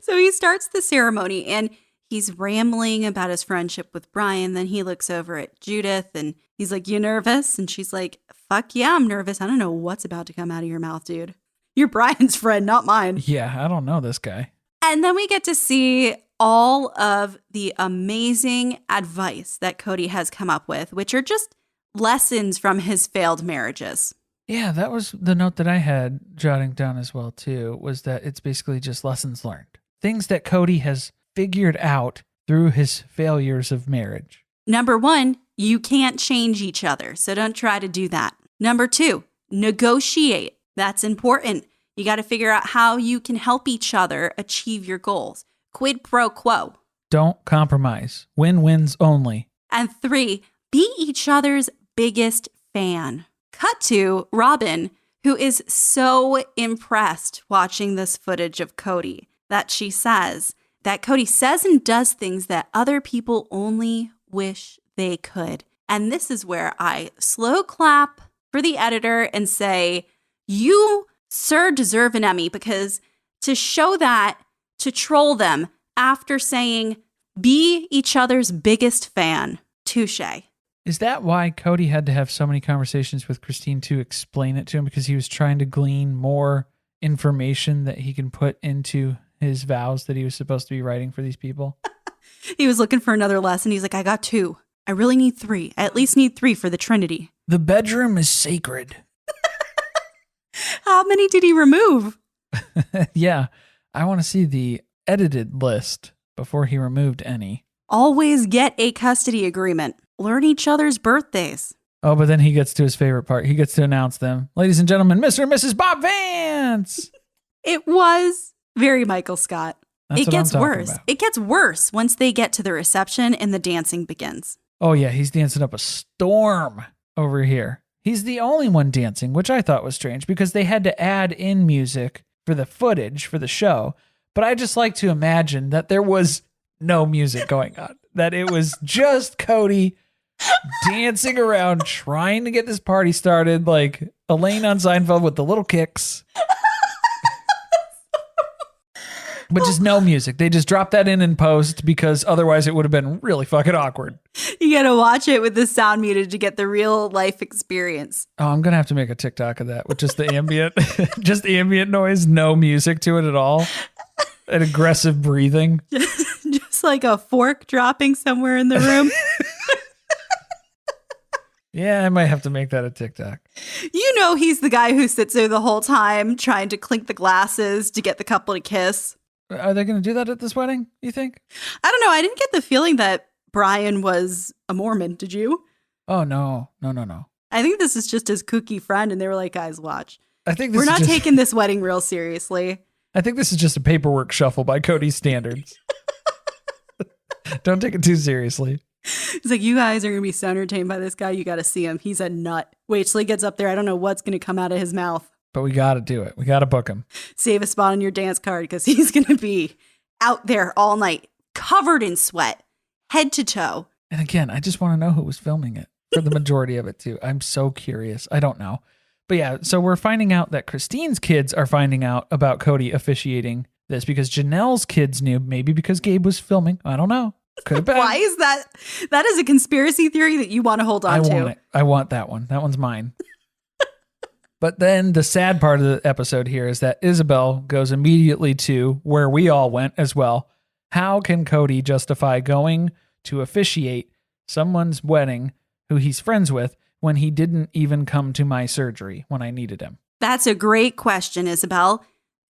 So he starts the ceremony and he's rambling about his friendship with Brian. Then he looks over at Judith and he's like, you nervous? And she's like, fuck yeah, I'm nervous. I don't know what's about to come out of your mouth, dude. You're Brian's friend, not mine. Yeah, I don't know this guy. And then we get to see all of the amazing advice that Kody has come up with, which are just lessons from his failed marriages. Yeah, that was the note that I had jotting down as well, too, was that it's basically just lessons learned. Things that Kody has figured out through his failures of marriage. Number 1, you can't change each other, so don't try to do that. Number 2, negotiate. That's important. You got to figure out how you can help each other achieve your goals. Quid pro quo. Don't compromise. Win-wins only. And 3, be each other's biggest fan. Cut to Robin, who is so impressed watching this footage of Kody that she says that Kody says and does things that other people only wish they could. And this is where I slow clap for the editor and say, you, sir, deserve an Emmy because to show that, to troll them after saying, be each other's biggest fan, touche. Is that why Kody had to have so many conversations with Christine to explain it to him? Because he was trying to glean more information that he can put into his vows that he was supposed to be writing for these people? He was looking for another lesson. He's like, I got 2. I really need 3. I at least need 3 for the Trinity. The bedroom is sacred. How many did he remove? Yeah, I want to see the edited list before he removed any. Always get a custody agreement. Learn each other's birthdays. Oh, but then he gets to his favorite part. He gets to announce them. Ladies and gentlemen, Mr. and Mrs. Bob Vance. It was very Michael Scott. That's it gets worse. About. It gets worse once they get to the reception and the dancing begins. Oh, yeah. He's dancing up a storm over here. He's the only one dancing, which I thought was strange because they had to add in music for the footage for the show. But I just like to imagine that there was no music going on, that it was just Kody dancing around trying to get this party started like Elaine on Seinfeld with the little kicks. But just no music. They just dropped that in post because otherwise it would have been really fucking awkward. You got to watch it with the sound muted to get the real life experience. Oh, I'm going to have to make a TikTok of that with just the ambient, just ambient noise, no music to it at all. And aggressive breathing. Just like a fork dropping somewhere in the room. Yeah, I might have to make that a TikTok. You know he's the guy who sits there the whole time trying to clink the glasses to get the couple to kiss. Are they going to do that at this wedding, you think? I don't know. I didn't get the feeling that Brian was a Mormon. Did you? Oh, no. I think this is just his kooky friend, and they were like, guys, watch. I think we're not taking this wedding real seriously. I think this is just a paperwork shuffle by Cody's standards. Don't take it too seriously. He's like, you guys are going to be so entertained by this guy. You got to see him. He's a nut. Wait till he gets up there. I don't know what's going to come out of his mouth. But we got to do it. We got to book him. Save a spot on your dance card because he's going to be out there all night, covered in sweat, head to toe. And again, I just want to know who was filming it for the majority of it too. I'm so curious. I don't know. But yeah, so we're finding out that Christine's kids are finding out about Kody officiating this because Janelle's kids knew, maybe because Gabe was filming. I don't know. Could have been. Why is that? That is a conspiracy theory that you want to hold on to. I want that one. That one's mine. But then the sad part of the episode here is that Isabelle goes immediately to where we all went as well. How can Kody justify going to officiate someone's wedding who he's friends with when he didn't even come to my surgery when I needed him? That's a great question, Isabelle.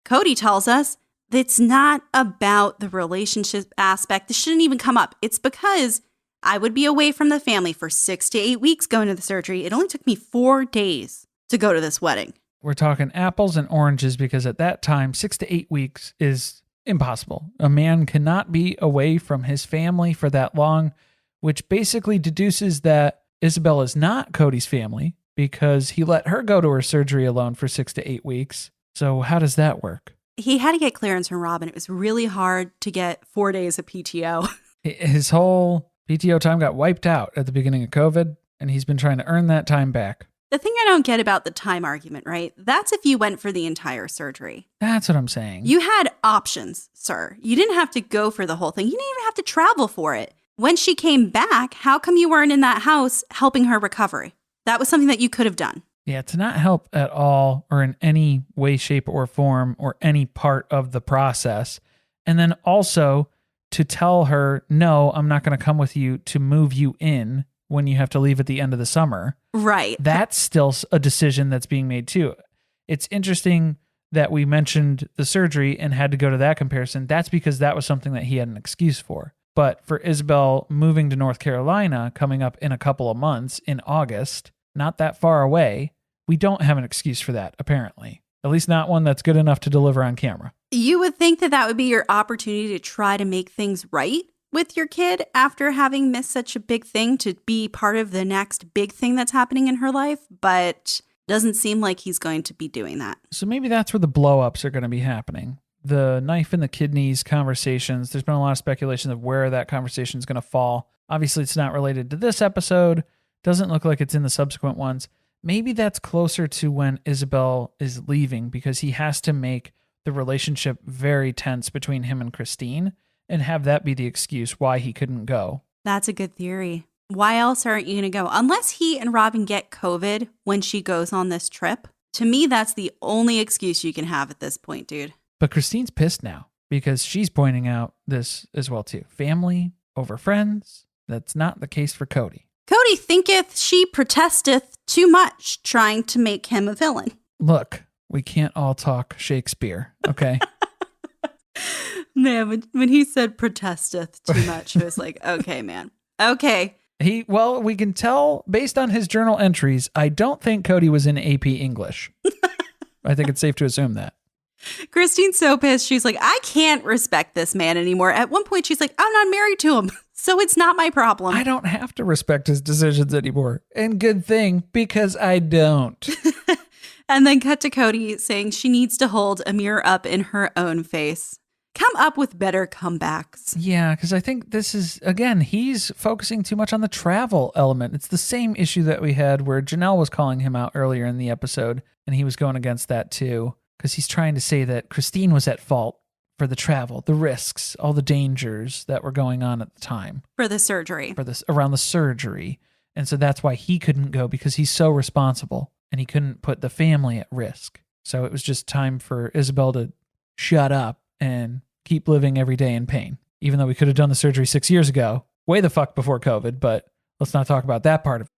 Kody tells us that it's not about the relationship aspect. This shouldn't even come up. It's because I would be away from the family for 6 to 8 weeks going to the surgery. It only took me 4 days to go to this wedding. We're talking apples and oranges because at that time, 6 to 8 weeks is impossible. A man cannot be away from his family for that long, which basically deduces that Isabelle is not Kody's family because he let her go to her surgery alone for 6 to 8 weeks. So how does that work? He had to get clearance from Ramen. It was really hard to get 4 days of PTO. His whole PTO time got wiped out at the beginning of COVID, and he's been trying to earn that time back. The thing I don't get about the time argument, right? That's if you went for the entire surgery. That's what I'm saying. You had options, sir. You didn't have to go for the whole thing. You didn't even have to travel for it. When she came back, how come you weren't in that house helping her recovery? That was something that you could have done. Yeah, to not help at all or in any way, shape, or form or any part of the process. And then also to tell her, no, I'm not going to come with you to move you in when you have to leave at the end of the summer. Right. That's still a decision that's being made too. It's interesting that we mentioned the surgery and had to go to that comparison. That's because that was something that he had an excuse for. But for Isabelle moving to North Carolina, coming up in a couple of months in August, not that far away, we don't have an excuse for that, apparently. At least not one that's good enough to deliver on camera. You would think that that would be your opportunity to try to make things right with your kid after having missed such a big thing, to be part of the next big thing that's happening in her life, but doesn't seem like he's going to be doing that. So maybe that's where the blow-ups are going to be happening. The knife in the kidneys conversations, there's been a lot of speculation of where that conversation is going to fall. Obviously, it's not related to this episode. Doesn't look like it's in the subsequent ones. Maybe that's closer to when Isabelle is leaving because he has to make the relationship very tense between him and Christine and have that be the excuse why he couldn't go. That's a good theory. Why else aren't you going to go? Unless he and Robin get COVID when she goes on this trip. To me, that's the only excuse you can have at this point, dude. But Christine's pissed now because she's pointing out this as well too. Family over friends. That's not the case for Kody. Kody thinketh she protesteth too much, trying to make him a villain. Look, we can't all talk Shakespeare, okay? Man, when he said protesteth too much, I was like, okay, man. Okay. Well, we can tell based on his journal entries, I don't think Kody was in AP English. I think it's safe to assume that. Christine's so pissed. She's like, I can't respect this man anymore. At one point, she's like, I'm not married to him. So it's not my problem. I don't have to respect his decisions anymore. And good thing, because I don't. And then cut to Kody saying she needs to hold a mirror up in her own face. Come up with better comebacks. Yeah, because I think this is, again, he's focusing too much on the travel element. It's the same issue that we had where Janelle was calling him out earlier in the episode, and he was going against that too, because he's trying to say that Christine was at fault for the travel, the risks, all the dangers that were going on at the time. For the surgery. Around the surgery. And so that's why he couldn't go, because he's so responsible, and he couldn't put the family at risk. So it was just time for Isabelle to shut up and keep living every day in pain, even though we could have done the surgery 6 years ago, way the fuck before COVID, but let's not talk about that part of it.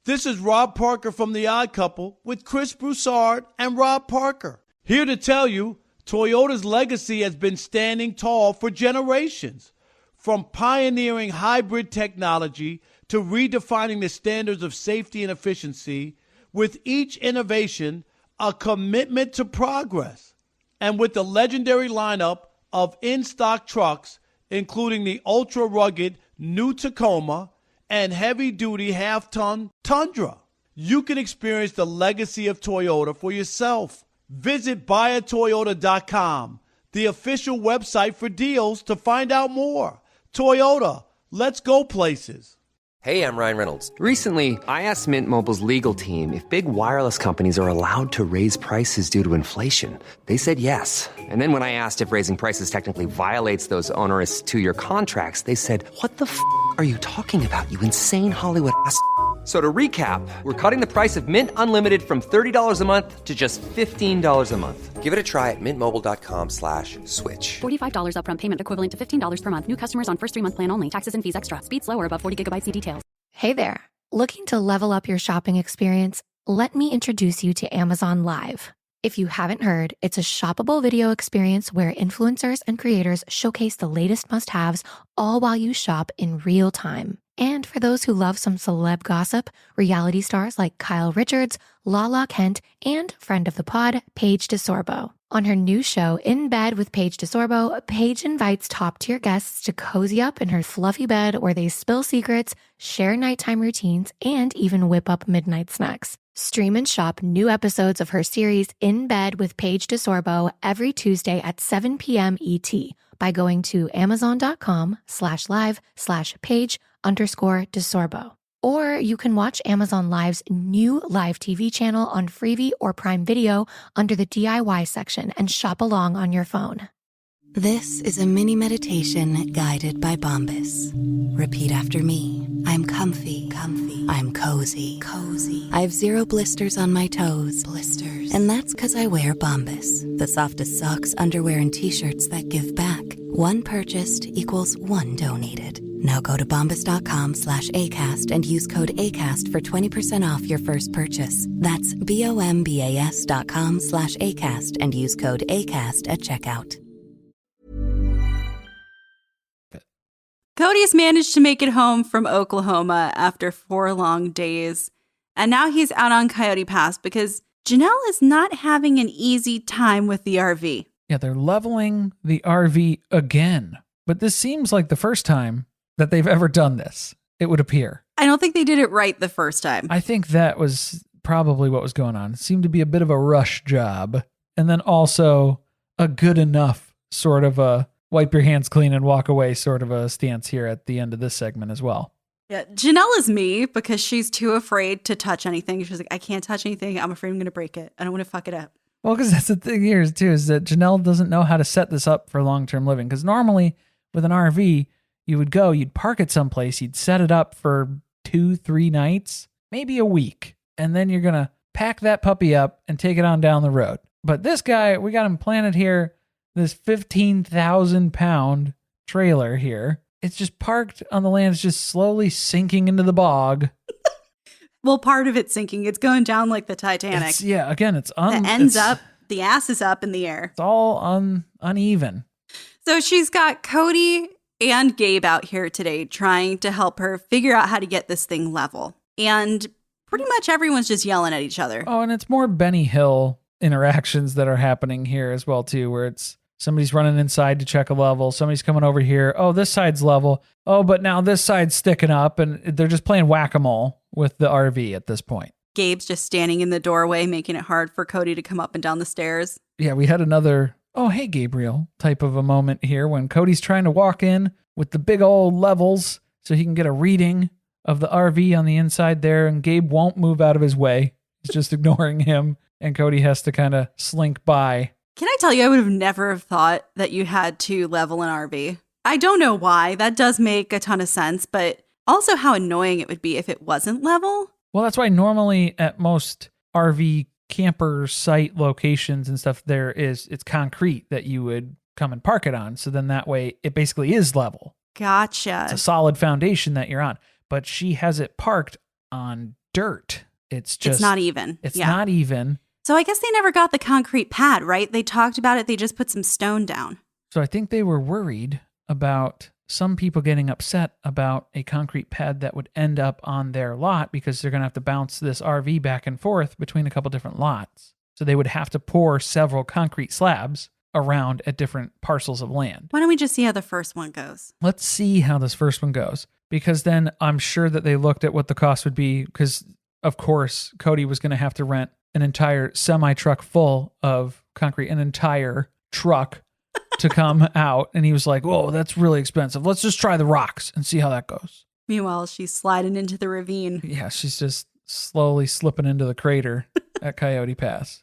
This is Rob Parker from The Odd Couple with Chris Broussard and Rob Parker. Here to tell you, Toyota's legacy has been standing tall for generations. From pioneering hybrid technology to redefining the standards of safety and efficiency, with each innovation, a commitment to progress. And with the legendary lineup of in-stock trucks, including the ultra-rugged new Tacoma and heavy-duty half-ton Tundra, you can experience the legacy of Toyota for yourself. Visit buyatoyota.com, the official website for deals, to find out more. Toyota, let's go places. Hey, I'm Ryan Reynolds. Recently, I asked Mint Mobile's legal team if big wireless companies are allowed to raise prices due to inflation. They said yes. And then when I asked if raising prices technically violates those onerous 2-year contracts, they said, "What the f*** are you talking about, you insane Hollywood ass?" So to recap, we're cutting the price of Mint Unlimited from $30 a month to just $15 a month. Give it a try at mintmobile.com/switch. $45 upfront payment equivalent to $15 per month. New customers on first 3-month plan only. Taxes and fees extra. Speed slower above 40 gigabytes. See details. Hey there. Looking to level up your shopping experience? Let me introduce you to Amazon Live. If you haven't heard, it's a shoppable video experience where influencers and creators showcase the latest must-haves, all while you shop in real time. And for those who love some celeb gossip, reality stars like Kyle Richards, Lala Kent, and friend of the pod, Paige DeSorbo. On her new show, In Bed with Paige DeSorbo, Paige invites top-tier guests to cozy up in her fluffy bed where they spill secrets, share nighttime routines, and even whip up midnight snacks. Stream and shop new episodes of her series In Bed with Paige DeSorbo every Tuesday at 7 p.m. ET by going to amazon.com/live/Paige_DeSorbo. Or you can watch Amazon Live's new live TV channel on Freevee or Prime Video under the DIY section and shop along on your phone. This is a mini meditation guided by Bombas. Repeat after me. I'm comfy. I'm cozy. I have 0 blisters on my toes. And that's because I wear Bombas, the softest socks, underwear, and t-shirts that give back. One purchased equals one donated. Now go to bombas.com/ACAST and use code ACAST for 20% off your first purchase. That's BOMBAS.com/ACAST and use code ACAST at checkout. Kody's managed to make it home from Oklahoma after 4 long days. And now he's out on Coyote Pass because Janelle is not having an easy time with the RV. Yeah, they're leveling the RV again. But this seems like the first time that they've ever done this, it would appear. I don't think they did it right the first time. I think that was probably what was going on. It seemed to be a bit of a rush job. And then also a good enough sort of a wipe your hands clean and walk away sort of a stance here at the end of this segment as well. Yeah, Janelle is me because she's too afraid to touch anything. She's like, I can't touch anything. I'm afraid I'm going to break it. I don't want to fuck it up. Well, because that's the thing here too, is that Janelle doesn't know how to set this up for long-term living. Because normally with an RV, you would go, you'd park it someplace, you'd set it up for 2-3 nights, maybe a week. And then you're going to pack that puppy up and take it on down the road. But this guy, we got him planted here, this 15,000 pound trailer here. It's just parked on the land. It's just slowly sinking into the bog. Well, part of it's sinking. It's going down like the Titanic. It's the ends up, the ass is up in the air. It's all uneven. So she's got Kody and Gabe out here today trying to help her figure out how to get this thing level. And pretty much everyone's just yelling at each other. Oh, and it's more Benny Hill interactions that are happening here as well, too, where it's Somebody's running inside to check a level. Somebody's coming over here. Oh, this side's level. Oh, but now this side's sticking up, and they're just playing whack-a-mole with the RV at this point. Gabe's just standing in the doorway, making it hard for Kody to come up and down the stairs. Yeah, we had another, oh, hey, Gabriel type of a moment here when Cody's trying to walk in with the big old levels so he can get a reading of the RV on the inside there, and Gabe won't move out of his way. He's just ignoring him, and Kody has to kind of slink by. Can I tell you, I would have never have thought that you had to level an RV. I don't know why. That does make a ton of sense, but also how annoying it would be if it wasn't level. Well, that's why normally at most RV camper site locations and stuff, it's concrete that you would come and park it on. So then that way it basically is level. Gotcha. It's a solid foundation that you're on. But she has it parked on dirt. It's not even. It's not even. So I guess they never got the concrete pad, right? They talked about it. They just put some stone down. So I think they were worried about some people getting upset about a concrete pad that would end up on their lot because they're going to have to bounce this RV back and forth between a couple different lots. So they would have to pour several concrete slabs around at different parcels of land. Why don't we just see how the first one goes? Let's see how this first one goes, because then I'm sure that they looked at what the cost would be, because of course Kody was going to have to rent an entire semi-truck full of concrete, an entire truck to come out. And he was like, whoa, that's really expensive. Let's just try the rocks and see how that goes. Meanwhile, she's sliding into the ravine. Yeah, she's just slowly slipping into the crater at Coyote Pass.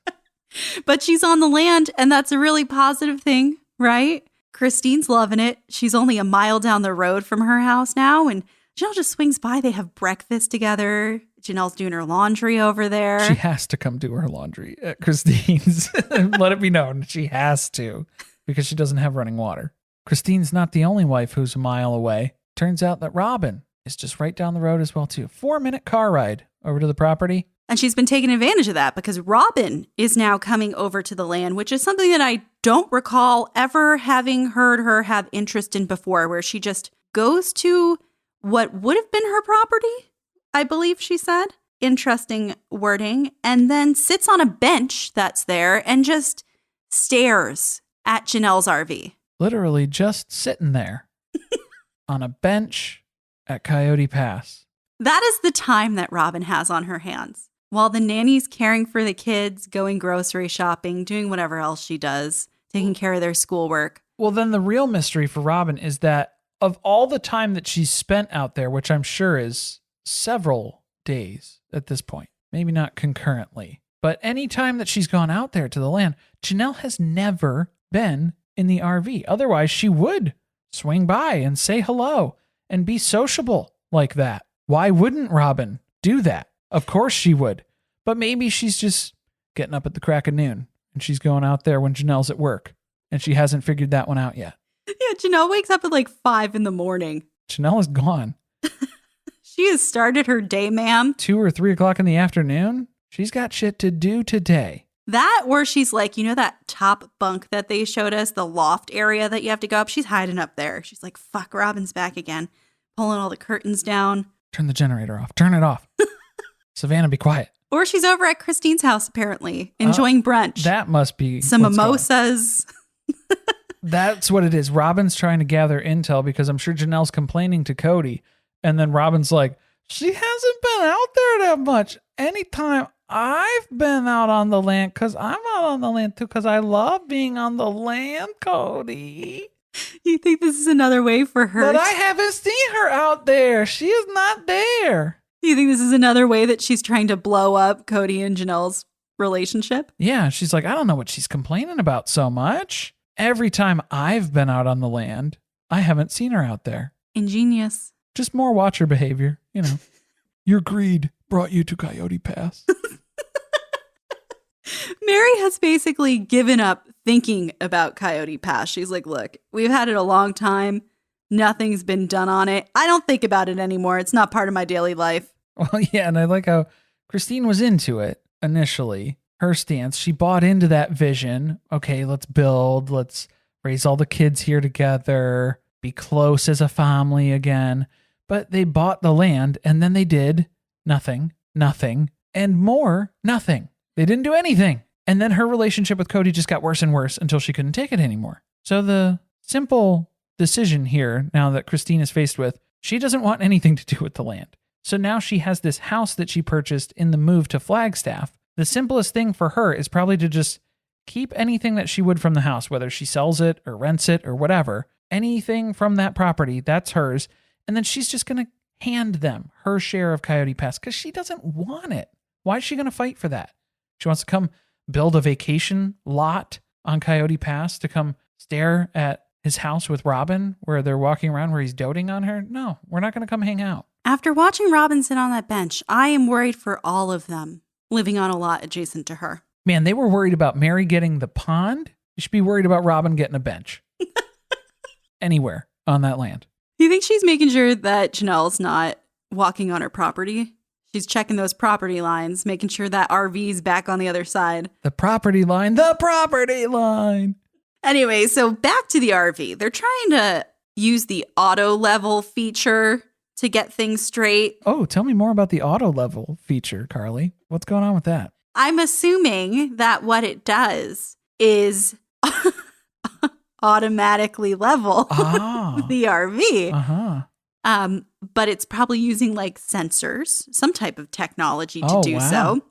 But she's on the land, and that's a really positive thing, right? Christine's loving it. She's only a mile down the road from her house now, and Janelle just swings by. They have breakfast together. Janelle's doing her laundry over there. She has to come do her laundry at Christine's. Let it be known. She has to, because she doesn't have running water. Christine's not the only wife who's a mile away. Turns out that Ramen is just right down the road as well, too. 4-minute car ride over to the property. And she's been taking advantage of that because Ramen is now coming over to the land, which is something that I don't recall ever having heard her have interest in before, where she just goes to what would have been her property, I believe she said. Interesting wording. And then sits on a bench that's there and just stares at Janelle's RV. Literally just sitting there on a bench at Coyote Pass. That is the time that Ramen has on her hands. While the nanny's caring for the kids, going grocery shopping, doing whatever else she does, taking care of their schoolwork. Well, then the real mystery for Ramen is that of all the time that she's spent out there, which I'm sure is several days at this point, maybe not concurrently, but any time that she's gone out there to the land, Janelle has never been in the RV. Otherwise, she would swing by and say hello and be sociable like that. Why wouldn't Ramen do that? Of course she would. But maybe she's just getting up at the crack of noon and she's going out there when Janelle's at work and she hasn't figured that one out yet. Yeah, Janelle wakes up at like 5 a.m. Janelle is gone. She has started her day, ma'am. 2 or 3 o'clock in the afternoon. She's got shit to do today. That, where she's like, you know that top bunk that they showed us, the loft area that you have to go up? She's hiding up there. She's like, fuck, Robin's back again. Pulling all the curtains down. Turn the generator off. Turn it off. Savannah, be quiet. Or she's over at Christine's house, apparently, enjoying brunch. That must be some mimosas. That's what it is. Robin's trying to gather intel because I'm sure Janelle's complaining to Kody. And then Robin's like, she hasn't been out there that much. Anytime I've been out on the land, because I'm out on the land too, because I love being on the land, Kody. You think this is another way for her? But I haven't seen her out there. She is not there. You think this is another way that she's trying to blow up Kody and Janelle's relationship? Yeah, she's like, I don't know what she's complaining about so much. Every time I've been out on the land, I haven't seen her out there. Ingenious. Just more watcher behavior, you know. Your greed brought you to Coyote Pass. Mary has basically given up thinking about Coyote Pass. She's like, look, we've had it a long time. Nothing's been done on it. I don't think about it anymore. It's not part of my daily life. Well, yeah, and I like how Christine was into it initially. Her stance, she bought into that vision. Okay, let's build. Let's raise all the kids here together. Be close as a family again. But they bought the land and then they did nothing, and more nothing. They didn't do anything. And then her relationship with Kody just got worse and worse until she couldn't take it anymore. So the simple decision here, now that Christine is faced with, she doesn't want anything to do with the land. So now she has this house that she purchased in the move to Flagstaff. The simplest thing for her is probably to just keep anything that she would from the house, whether she sells it or rents it or whatever. Anything from that property, that's hers. And then she's just going to hand them her share of Coyote Pass because she doesn't want it. Why is she going to fight for that? She wants to come build a vacation lot on Coyote Pass to come stare at his house with Ramen where they're walking around where he's doting on her. No, we're not going to come hang out. After watching Ramen sit on that bench, I am worried for all of them living on a lot adjacent to her. Man, they were worried about Mary getting the pond. You should be worried about Ramen getting a bench. Anywhere on that land. Do you think she's making sure that Janelle's not walking on her property? She's checking those property lines, making sure that RV's back on the other side. The property line. Anyway, so back to the RV. They're trying to use the auto level feature to get things straight. Oh, tell me more about the auto level feature, Carly. What's going on with that? I'm assuming that what it does is automatically level the RV. But it's probably using like sensors, some type of technology to do so.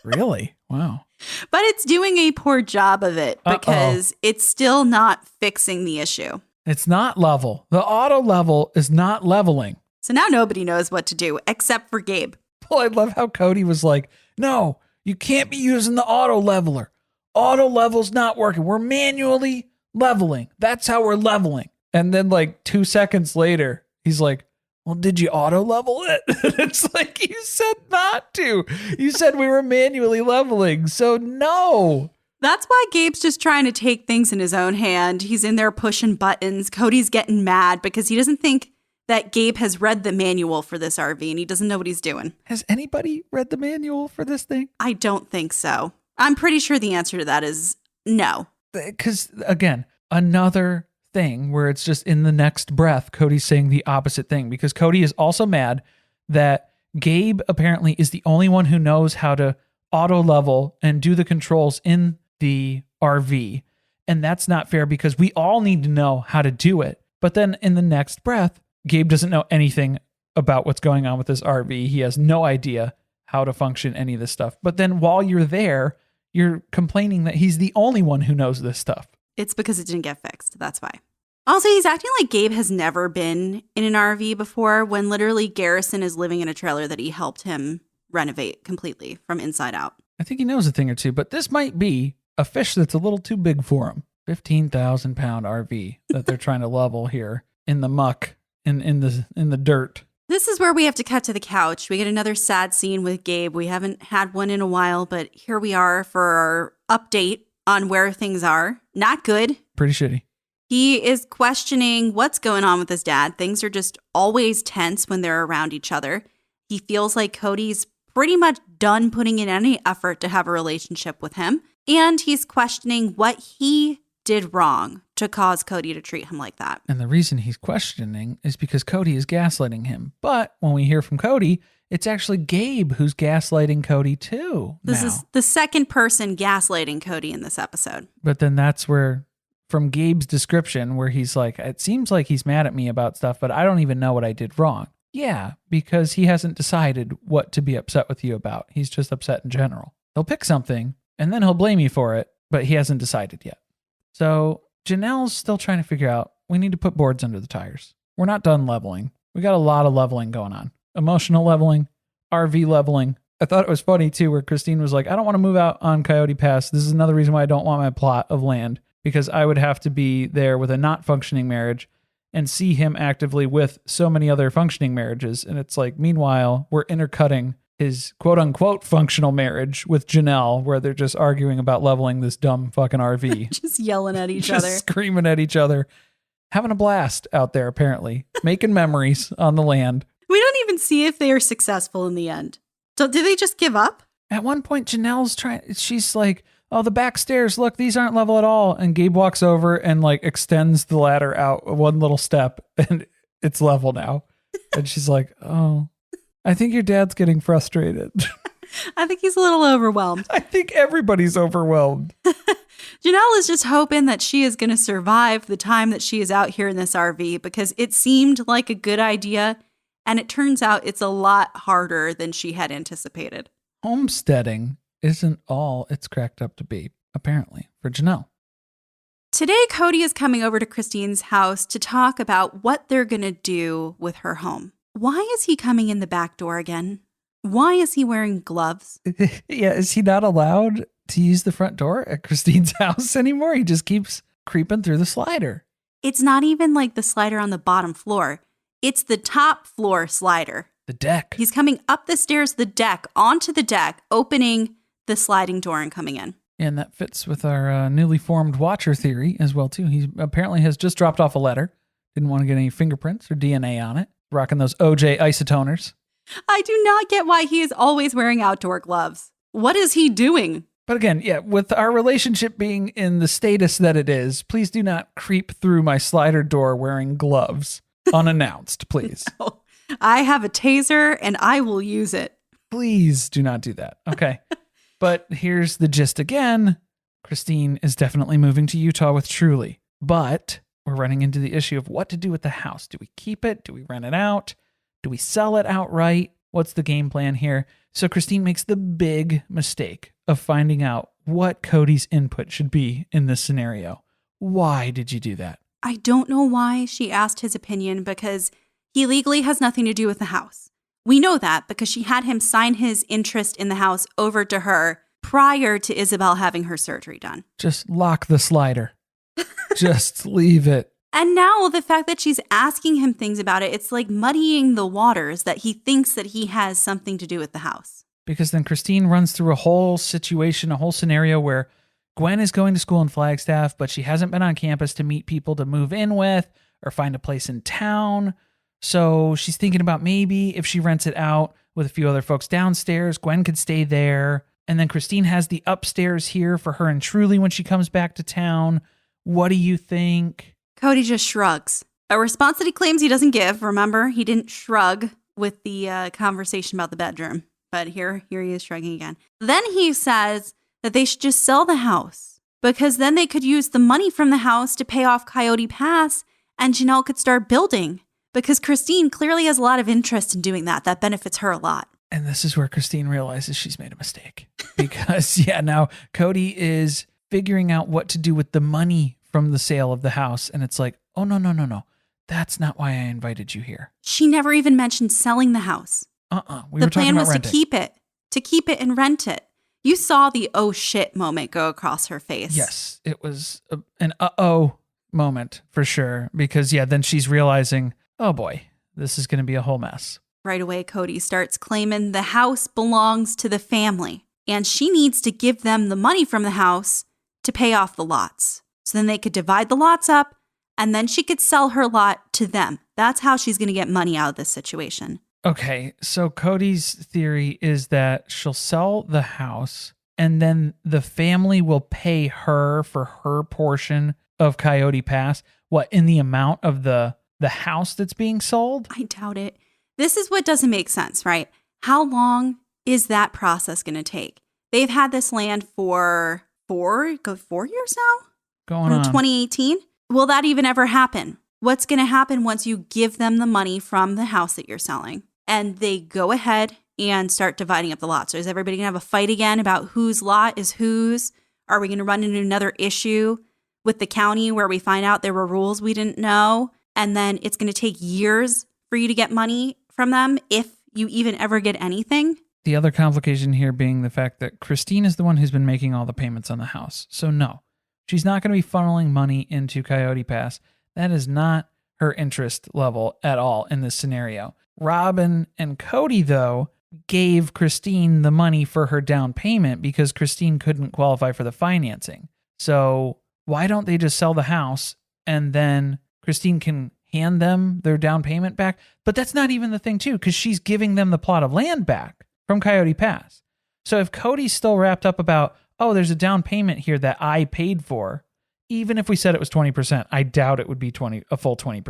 Really? Wow. But it's doing a poor job of it because it's still not fixing the issue. It's not level. The auto level is not leveling. So now nobody knows what to do except for Gabe. Well, I love how Kody was like, no, you can't be using the auto leveler. Auto level's not working. We're manually leveling. That's how we're leveling. And then like 2 seconds later, he's like, well, did you auto level it? It's like, you said not to. You said we were manually leveling. So no. That's why Gabe's just trying to take things in his own hand. He's in there pushing buttons. Cody's getting mad because he doesn't think that Gabe has read the manual for this RV and he doesn't know what he's doing. Has anybody read the manual for this thing? I don't think so. I'm pretty sure the answer to that is no. Because, again, another thing where it's just in the next breath, Cody's saying the opposite thing. Because Kody is also mad that Gabe apparently is the only one who knows how to auto level and do the controls in the RV. And that's not fair because we all need to know how to do it. But then in the next breath, Gabe doesn't know anything about what's going on with this RV. He has no idea how to function any of this stuff. But then while you're there, you're complaining that he's the only one who knows this stuff. It's because it didn't get fixed. That's why. Also, he's acting like Gabe has never been in an RV before when literally Garrison is living in a trailer that he helped him renovate completely from inside out. I think he knows a thing or two, but this might be a fish that's a little too big for him. 15,000 pound RV that they're trying to level here in the muck, in the dirt. This is where we have to cut to the couch. We get another sad scene with Gabe. We haven't had one in a while, but here we are for our update on where things are. Not good. Pretty shitty. He is questioning what's going on with his dad. Things are just always tense when they're around each other. He feels like Cody's pretty much done putting in any effort to have a relationship with him. And he's questioning what he did wrong to cause Kody to treat him like that. And the reason he's questioning is because Kody is gaslighting him. But when we hear from Kody, it's actually Gabe who's gaslighting Kody too. This is the second person gaslighting Kody in this episode. But then that's where, from Gabe's description, where he's like, it seems like he's mad at me about stuff, but I don't even know what I did wrong. Yeah, because he hasn't decided what to be upset with you about. He's just upset in general. He'll pick something and then he'll blame you for it, but he hasn't decided yet. So Janelle's still trying to figure out, we need to put boards under the tires. We're not done leveling. We got a lot of leveling going on. Emotional leveling, RV leveling. I thought it was funny too, where Christine was like, I don't want to move out on Coyote Pass. This is another reason why I don't want my plot of land, because I would have to be there with a not functioning marriage and see him actively with so many other functioning marriages. And it's like, meanwhile, we're intercutting his quote unquote functional marriage with Janelle, where they're just arguing about leveling this dumb fucking RV. Just yelling at each just other. Screaming at each other. Having a blast out there, apparently. Making memories on the land. We don't even see if they are successful in the end. So did they just give up? At one point, Janelle's she's like, oh, the back stairs, look, these aren't level at all. And Gabe walks over and like extends the ladder out one little step and it's level now. And she's like, oh, I think your dad's getting frustrated. I think he's a little overwhelmed. I think everybody's overwhelmed. Janelle is just hoping that she is going to survive the time that she is out here in this RV because it seemed like a good idea, and it turns out it's a lot harder than she had anticipated. Homesteading isn't all it's cracked up to be, apparently, for Janelle. Today, Kody is coming over to Christine's house to talk about what they're going to do with her home. Why is he coming in the back door again? Why is he wearing gloves? Yeah, is he not allowed to use the front door at Christine's house anymore? He just keeps creeping through the slider. It's not even like the slider on the bottom floor. It's the top floor slider. The deck. He's coming up the stairs, the deck, onto the deck, opening the sliding door and coming in. And that fits with our newly formed watcher theory as well, too. He apparently has just dropped off a letter. Didn't want to get any fingerprints or DNA on it. Rocking those OJ isotoners. I do not get why he is always wearing outdoor gloves. What is he doing? But again, yeah, with our relationship being in the status that it is, please do not creep through my slider door wearing gloves unannounced, please. No, I have a taser and I will use it. Please do not do that. Okay. But here's the gist again. Christine is definitely moving to Utah with Truly, but we're running into the issue of what to do with the house. Do we keep it? Do we rent it out? Do we sell it outright? What's the game plan here? So Christine makes the big mistake of finding out what Kody's input should be in this scenario. Why did you do that? I don't know why she asked his opinion because he legally has nothing to do with the house. We know that because she had him sign his interest in the house over to her prior to Isabelle having her surgery done. Just lock the slider. Just leave it. And now the fact that she's asking him things about it, it's like muddying the waters that he thinks that he has something to do with the house. Because then Christine runs through a whole situation, a whole scenario where Gwen is going to school in Flagstaff, but she hasn't been on campus to meet people to move in with or find a place in town. So she's thinking about maybe if she rents it out with a few other folks downstairs, Gwen could stay there. And then Christine has the upstairs here for her and Truly when she comes back to town. What do you think? Kody just shrugs. A response that he claims he doesn't give. Remember, he didn't shrug with the conversation about the bedroom. But here he is shrugging again. Then he says that they should just sell the house because then they could use the money from the house to pay off Coyote Pass and Janelle could start building because Christine clearly has a lot of interest in doing that. That benefits her a lot. And this is where Christine realizes she's made a mistake because, yeah, now Kody is figuring out what to do with the money from the sale of the house. And it's like, oh, no. That's not why I invited you here. She never even mentioned selling the house. The plan was renting. to keep it and rent it. You saw the oh shit moment go across her face. Yes, it was an uh-oh moment for sure. Because, yeah, then she's realizing, oh boy, this is going to be a whole mess. Right away, Kody starts claiming the house belongs to the family. And she needs to give them the money from the house to pay off the lots. So then they could divide the lots up and then she could sell her lot to them. That's how she's going to get money out of this situation. Okay, so Kody's theory is that she'll sell the house and then the family will pay her for her portion of Coyote Pass. What, in the amount of the house that's being sold? I doubt it. This is what doesn't make sense, right? How long is that process going to take? They've had this land for 4 years now? Going on. 2018? Will that even ever happen? What's going to happen once you give them the money from the house that you're selling and they go ahead and start dividing up the lots? So is everybody going to have a fight again about whose lot is whose? Are we going to run into another issue with the county where we find out there were rules we didn't know? And then it's going to take years for you to get money from them if you even ever get anything? The other complication here being the fact that Christine is the one who's been making all the payments on the house. So no, she's not going to be funneling money into Coyote Pass. That is not her interest level at all in this scenario. Ramen and Kody, though, gave Christine the money for her down payment because Christine couldn't qualify for the financing. So why don't they just sell the house and then Christine can hand them their down payment back? But that's not even the thing, too, because she's giving them the plot of land back from Coyote Pass. So if Kody's still wrapped up about, oh, there's a down payment here that I paid for, even if we said it was 20%, I doubt it would be a full 20%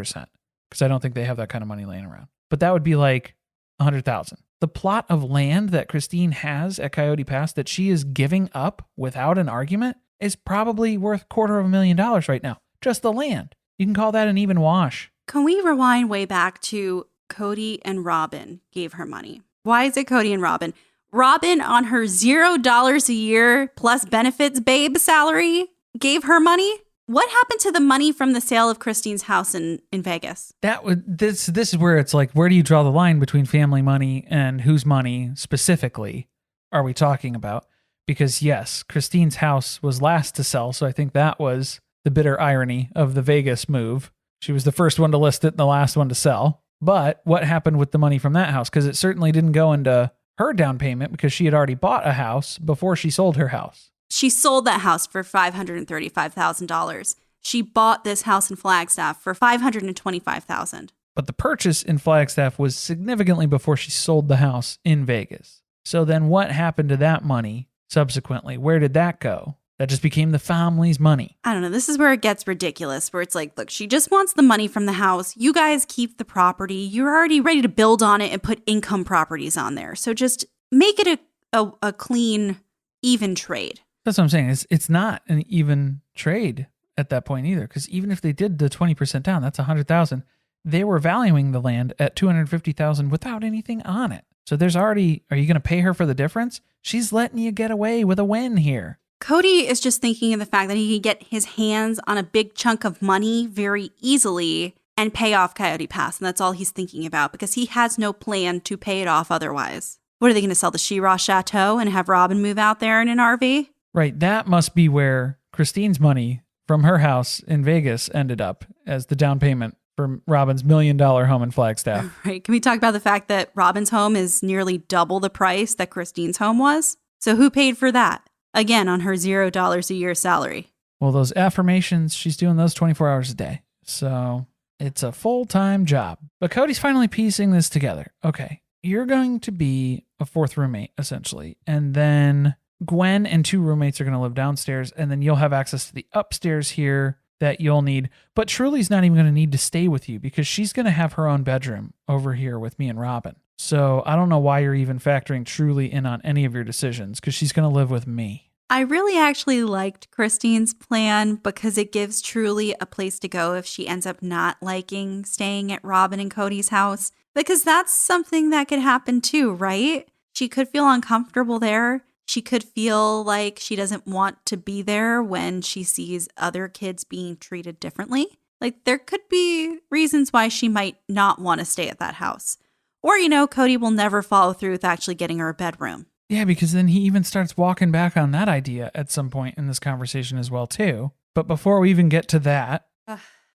because I don't think they have that kind of money laying around. But that would be like $100,000. The plot of land that Christine has at Coyote Pass that she is giving up without an argument is probably worth $250,000 right now. Just the land. You can call that an even wash. Can we rewind way back to Kody and Ramen gave her money? Why is it Kody and Ramen? Ramen, on her $0 a year plus benefits babe salary, gave her money? What happened to the money from the sale of Christine's house in Vegas? This is where it's like, where do you draw the line between family money and whose money specifically are we talking about? Because yes, Christine's house was last to sell, so I think that was the bitter irony of the Vegas move. She was the first one to list it and the last one to sell. But what happened with the money from that house? Because it certainly didn't go into her down payment because she had already bought a house before she sold her house. She sold that house for $535,000. She bought this house in Flagstaff for $525,000. But the purchase in Flagstaff was significantly before she sold the house in Vegas. So then what happened to that money subsequently? Where did that go? That just became the family's money. I don't know. This is where it gets ridiculous, where it's like, look, she just wants the money from the house. You guys keep the property. You're already ready to build on it and put income properties on there. So just make it a clean, even trade. That's what I'm saying. It's not an even trade at that point either, because even if they did the 20% down, that's $100,000. They were valuing the land at $250,000 without anything on it. So there's already, are you going to pay her for the difference? She's letting you get away with a win here. Kody is just thinking of the fact that he can get his hands on a big chunk of money very easily and pay off Coyote Pass. And that's all he's thinking about because he has no plan to pay it off otherwise. What are they going to sell, the She-Ra Chateau and have Ramen move out there in an RV? Right. That must be where Christine's money from her house in Vegas ended up as the down payment for Robin's $1 million home in Flagstaff. Right. Can we talk about the fact that Robin's home is nearly double the price that Christine's home was? So who paid for that? Again, on her $0 a year salary. Well, those affirmations, she's doing those 24 hours a day. So it's a full-time job. But Kody's finally piecing this together. Okay, you're going to be a fourth roommate, essentially. And then Gwen and two roommates are going to live downstairs. And then you'll have access to the upstairs here that you'll need. But Truly's not even going to need to stay with you because she's going to have her own bedroom over here with me and Robin. So I don't know why you're even factoring Truly in on any of your decisions because she's going to live with me. I really actually liked Christine's plan because it gives Truly a place to go if she ends up not liking staying at Robin and Kody's house, because that's something that could happen too, right? She could feel uncomfortable there. She could feel like she doesn't want to be there when she sees other kids being treated differently. Like there could be reasons why she might not want to stay at that house. Or, Kody will never follow through with actually getting her a bedroom. Yeah, because then he even starts walking back on that idea at some point in this conversation as well, too. But before we even get to that,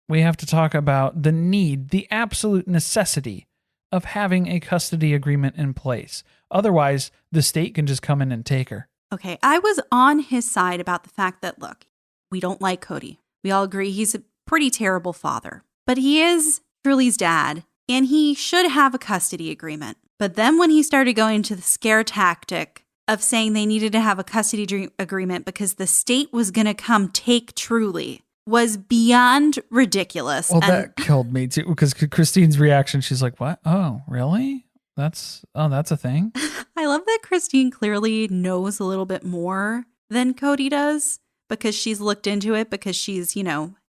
we have to talk about the need, the absolute necessity of having a custody agreement in place. Otherwise, the state can just come in and take her. Okay, I was on his side about the fact that, look, we don't like Kody. We all agree he's a pretty terrible father. But he is Truly's dad, and he should have a custody agreement. But then when he started going to the scare tactic of saying they needed to have a custody agreement because the state was going to come take Truly was beyond ridiculous. Well, that killed me too, because Christine's reaction, she's like, what? Oh, really? That's a thing? I love that Christine clearly knows a little bit more than Kody does because she's looked into it because she's,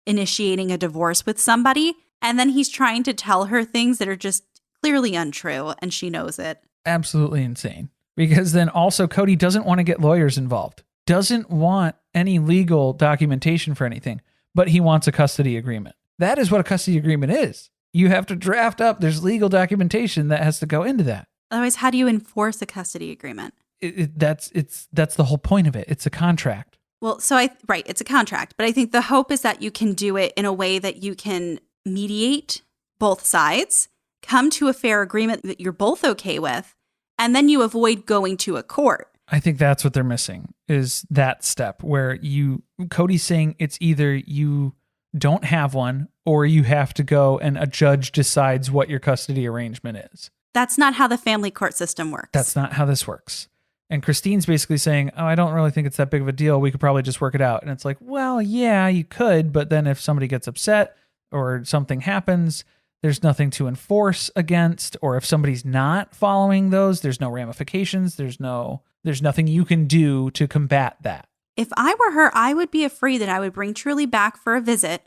initiating a divorce with somebody. And then he's trying to tell her things that are just clearly untrue, and she knows it. Absolutely insane. Because then also Kody doesn't want to get lawyers involved, doesn't want any legal documentation for anything, but he wants a custody agreement. That is what a custody agreement is. You have to draft up, there's legal documentation that has to go into that. Otherwise, how do you enforce a custody agreement? That's the whole point of it. It's a contract. Well, it's a contract, but I think the hope is that you can do it in a way that you can mediate both sides, come to a fair agreement that you're both okay with, and then you avoid going to a court. I think that's what they're missing, is that step where Kody's saying it's either you don't have one or you have to go and a judge decides what your custody arrangement is. That's not how the family court system works. That's not how this works. And Christine's basically saying, I don't really think it's that big of a deal. We could probably just work it out. And it's like, well, yeah, you could. But then if somebody gets upset or something happens, there's nothing to enforce against, or if somebody's not following those, there's no ramifications. There's nothing you can do to combat that. If I were her, I would be afraid that I would bring Truly back for a visit,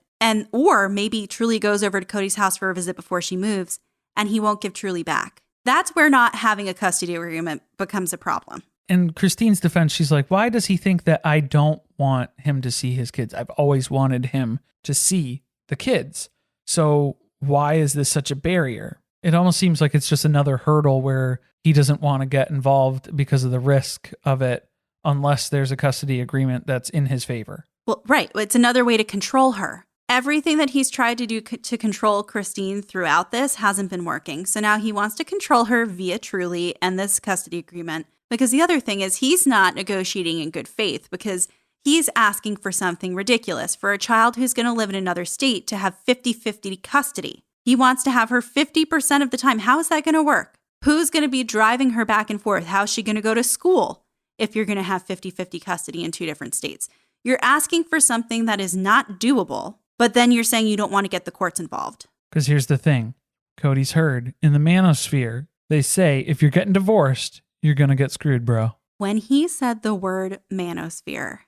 or maybe Truly goes over to Cody's house for a visit before she moves, and he won't give Truly back. That's where not having a custody agreement becomes a problem. In Christine's defense, she's like, why does he think that I don't want him to see his kids? I've always wanted him to see the kids. So why is this such a barrier? It almost seems like it's just another hurdle where he doesn't want to get involved because of the risk of it, unless there's a custody agreement that's in his favor. Well, right. It's another way to control her. Everything that he's tried to do to control Christine throughout this hasn't been working. So now he wants to control her via Truly and this custody agreement. Because the other thing is he's not negotiating in good faith, because he's asking for something ridiculous for a child who's going to live in another state to have 50-50 custody. He wants to have her 50% of the time. How is that going to work? Who's going to be driving her back and forth? How's she going to go to school if you're going to have 50-50 custody in 2 different states? You're asking for something that is not doable, but then you're saying you don't want to get the courts involved. Because here's the thing. Cody's heard in the manosphere, they say if you're getting divorced, you're going to get screwed, bro. When he said the word manosphere,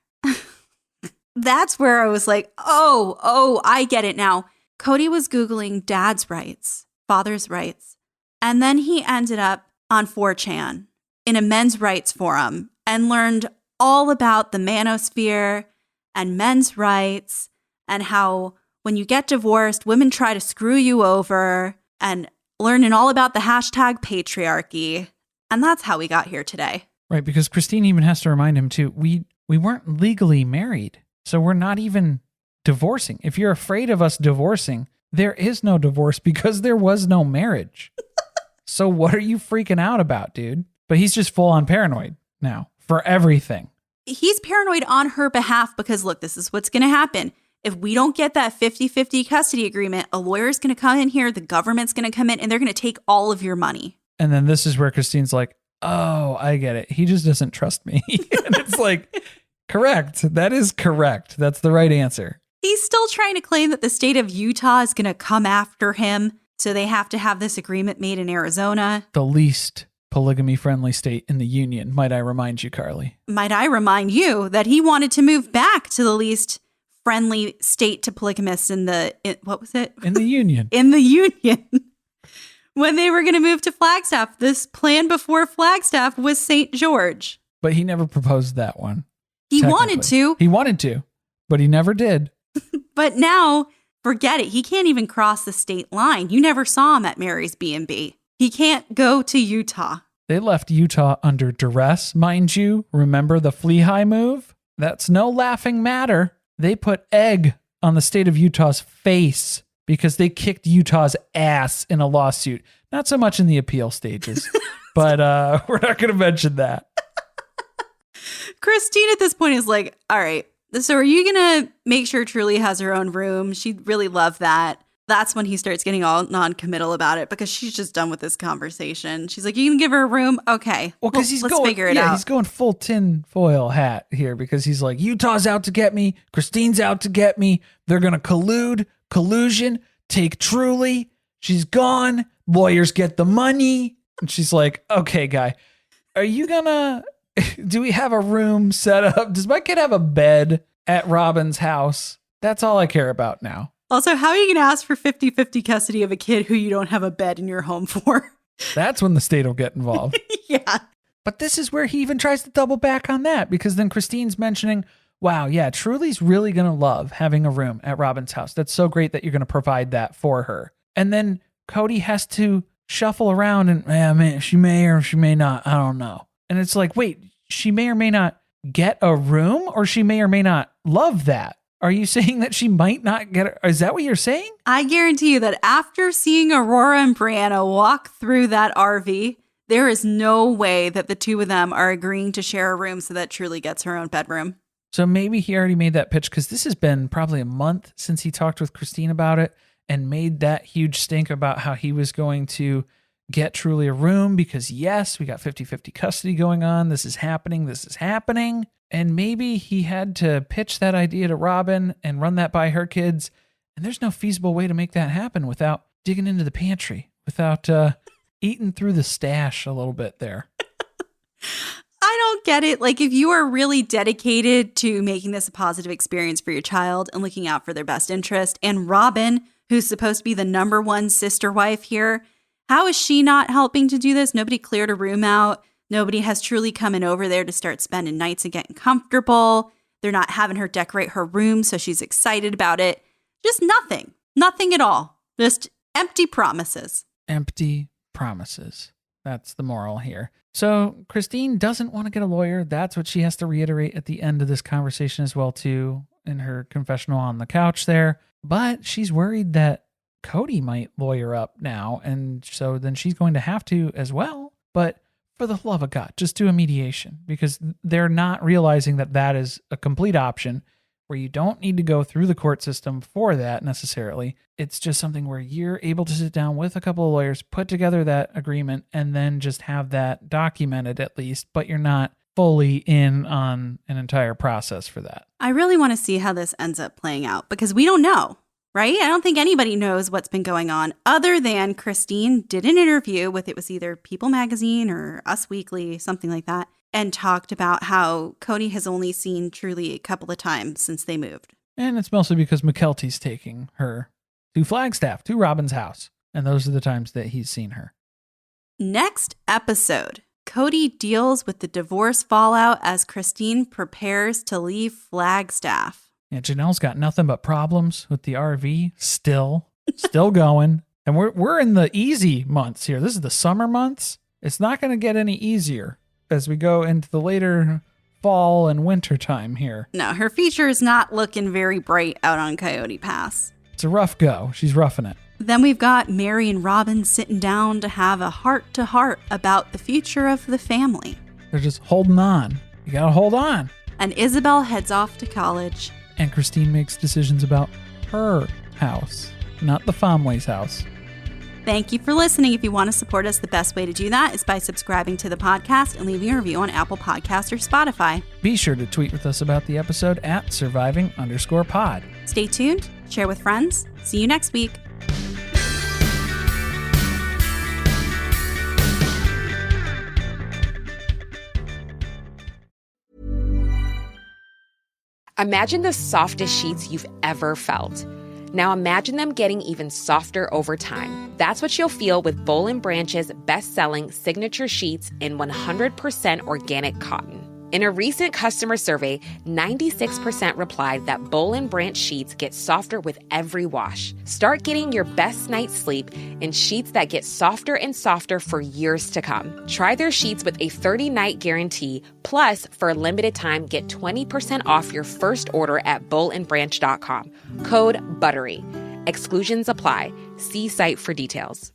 that's where I was like, oh, I get it now. Kody was Googling dad's rights, father's rights, and then he ended up on 4chan in a men's rights forum and learned all about the manosphere and men's rights and how when you get divorced, women try to screw you over, and learning all about the hashtag patriarchy. And that's how we got here today. Right, because Christine even has to remind him too, we weren't legally married, so we're not even divorcing. If you're afraid of us divorcing, there is no divorce because there was no marriage. So what are you freaking out about, dude? But he's just full on paranoid now for everything. He's paranoid on her behalf because, look, this is what's going to happen. If we don't get that 50-50 custody agreement, a lawyer's going to come in here, the government's going to come in, and they're going to take all of your money. And then this is where Christine's like, oh, I get it. He just doesn't trust me. And it's like, correct. That is correct. That's the right answer. He's still trying to claim that the state of Utah is going to come after him. So they have to have this agreement made in Arizona. The least polygamy-friendly state in the union, might I remind you, Carly. Might I remind you that he wanted to move back to the least friendly state to polygamists what was it? In the union. In the union. When they were going to move to Flagstaff, this plan before Flagstaff was St. George. But he never proposed that one. He wanted to. He wanted to, but he never did. But now, forget it. He can't even cross the state line. You never saw him at Mary's B&B. He can't go to Utah. They left Utah under duress, mind you. Remember the Flea-High move? That's no laughing matter. They put egg on the state of Utah's face because they kicked Utah's ass in a lawsuit. Not so much in the appeal stages, but we're not going to mention that. Christine at this point is like, all right, so are you going to make sure Truly has her own room? She'd really love that. That's when he starts getting all non-committal about it because she's just done with this conversation. She's like, you can give her a room? Okay. Well, because let's figure it out. He's going full tin foil hat here because he's like, Utah's out to get me. Christine's out to get me. They're going to collusion, take Truly. She's gone. Lawyers get the money. And she's like, okay, guy, are you going to, do we have a room set up? Does my kid have a bed at Robin's house? That's all I care about now. Also, how are you going to ask for 50-50 custody of a kid who you don't have a bed in your home for? That's when the state will get involved. Yeah. But this is where he even tries to double back on that because then Christine's mentioning, wow, yeah, Truly's really going to love having a room at Robin's house. That's so great that you're going to provide that for her. And then Kody has to shuffle around and, she may or she may not. I don't know. And it's like, wait, she may or may not get a room or she may or may not love that. Are you saying that she might not get it? Is that what you're saying? I guarantee you that after seeing Aurora and Brianna walk through that RV, there is no way that the two of them are agreeing to share a room so that Truly gets her own bedroom. So maybe he already made that pitch because this has been probably a month since he talked with Christine about it and made that huge stink about how he was going to get Truly a room because, yes, we got 50-50 custody going on. This is happening. And maybe he had to pitch that idea to Robin and run that by her kids. And there's no feasible way to make that happen without digging into the pantry without eating through the stash a little bit there. I don't get it. Like, if you are really dedicated to making this a positive experience for your child and looking out for their best interest, and Robin, who's supposed to be the number one sister wife here, how is she not helping to do this? Nobody cleared a room out. Nobody has truly come in over there to start spending nights and getting comfortable. They're not having her decorate her room, so she's excited about it. Just nothing. Nothing at all. Just empty promises. Empty promises. That's the moral here. So Christine doesn't want to get a lawyer. That's what she has to reiterate at the end of this conversation as well, too, in her confessional on the couch there. But she's worried that Kody might lawyer up now, and so then she's going to have to as well. But for the love of God, just do a mediation, because they're not realizing that that is a complete option where you don't need to go through the court system for that necessarily. It's just something where you're able to sit down with a couple of lawyers, put together that agreement, and then just have that documented at least, but you're not fully in on an entire process for that. I really want to see how this ends up playing out, because we don't know, right? I don't think anybody knows what's been going on other than Christine did an interview with, it was either People Magazine or Us Weekly, something like that, and talked about how Kody has only seen Truly a couple of times since they moved. And it's mostly because McKelty's taking her to Flagstaff, to Robin's house. And those are the times that he's seen her. Next episode, Kody deals with the divorce fallout as Christine prepares to leave Flagstaff. Yeah, Janelle's got nothing but problems with the RV. Still going. And we're in the easy months here. This is the summer months. It's not going to get any easier as we go into the later fall and winter time here. No, her future is not looking very bright out on Coyote Pass. It's a rough go. She's roughing it. Then we've got Mary and Robin sitting down to have a heart-to-heart about the future of the family. They're just holding on. You gotta hold on. And Isabelle heads off to college. And Christine makes decisions about her house, not the family's house. Thank you for listening. If you want to support us, the best way to do that is by subscribing to the podcast and leaving a review on Apple Podcasts or Spotify. Be sure to tweet with us about the episode at surviving_pod. Stay tuned, share with friends. See you next week. Imagine the softest sheets you've ever felt. Now imagine them getting even softer over time. That's what you'll feel with Boll & Branch's best-selling Signature Sheets in 100% organic cotton. In a recent customer survey, 96% replied that Boll & Branch sheets get softer with every wash. Start getting your best night's sleep in sheets that get softer and softer for years to come. Try their sheets with a 30-night guarantee. Plus, for a limited time, get 20% off your first order at bollandbranch.com. Code BUTTERY. Exclusions apply. See site for details.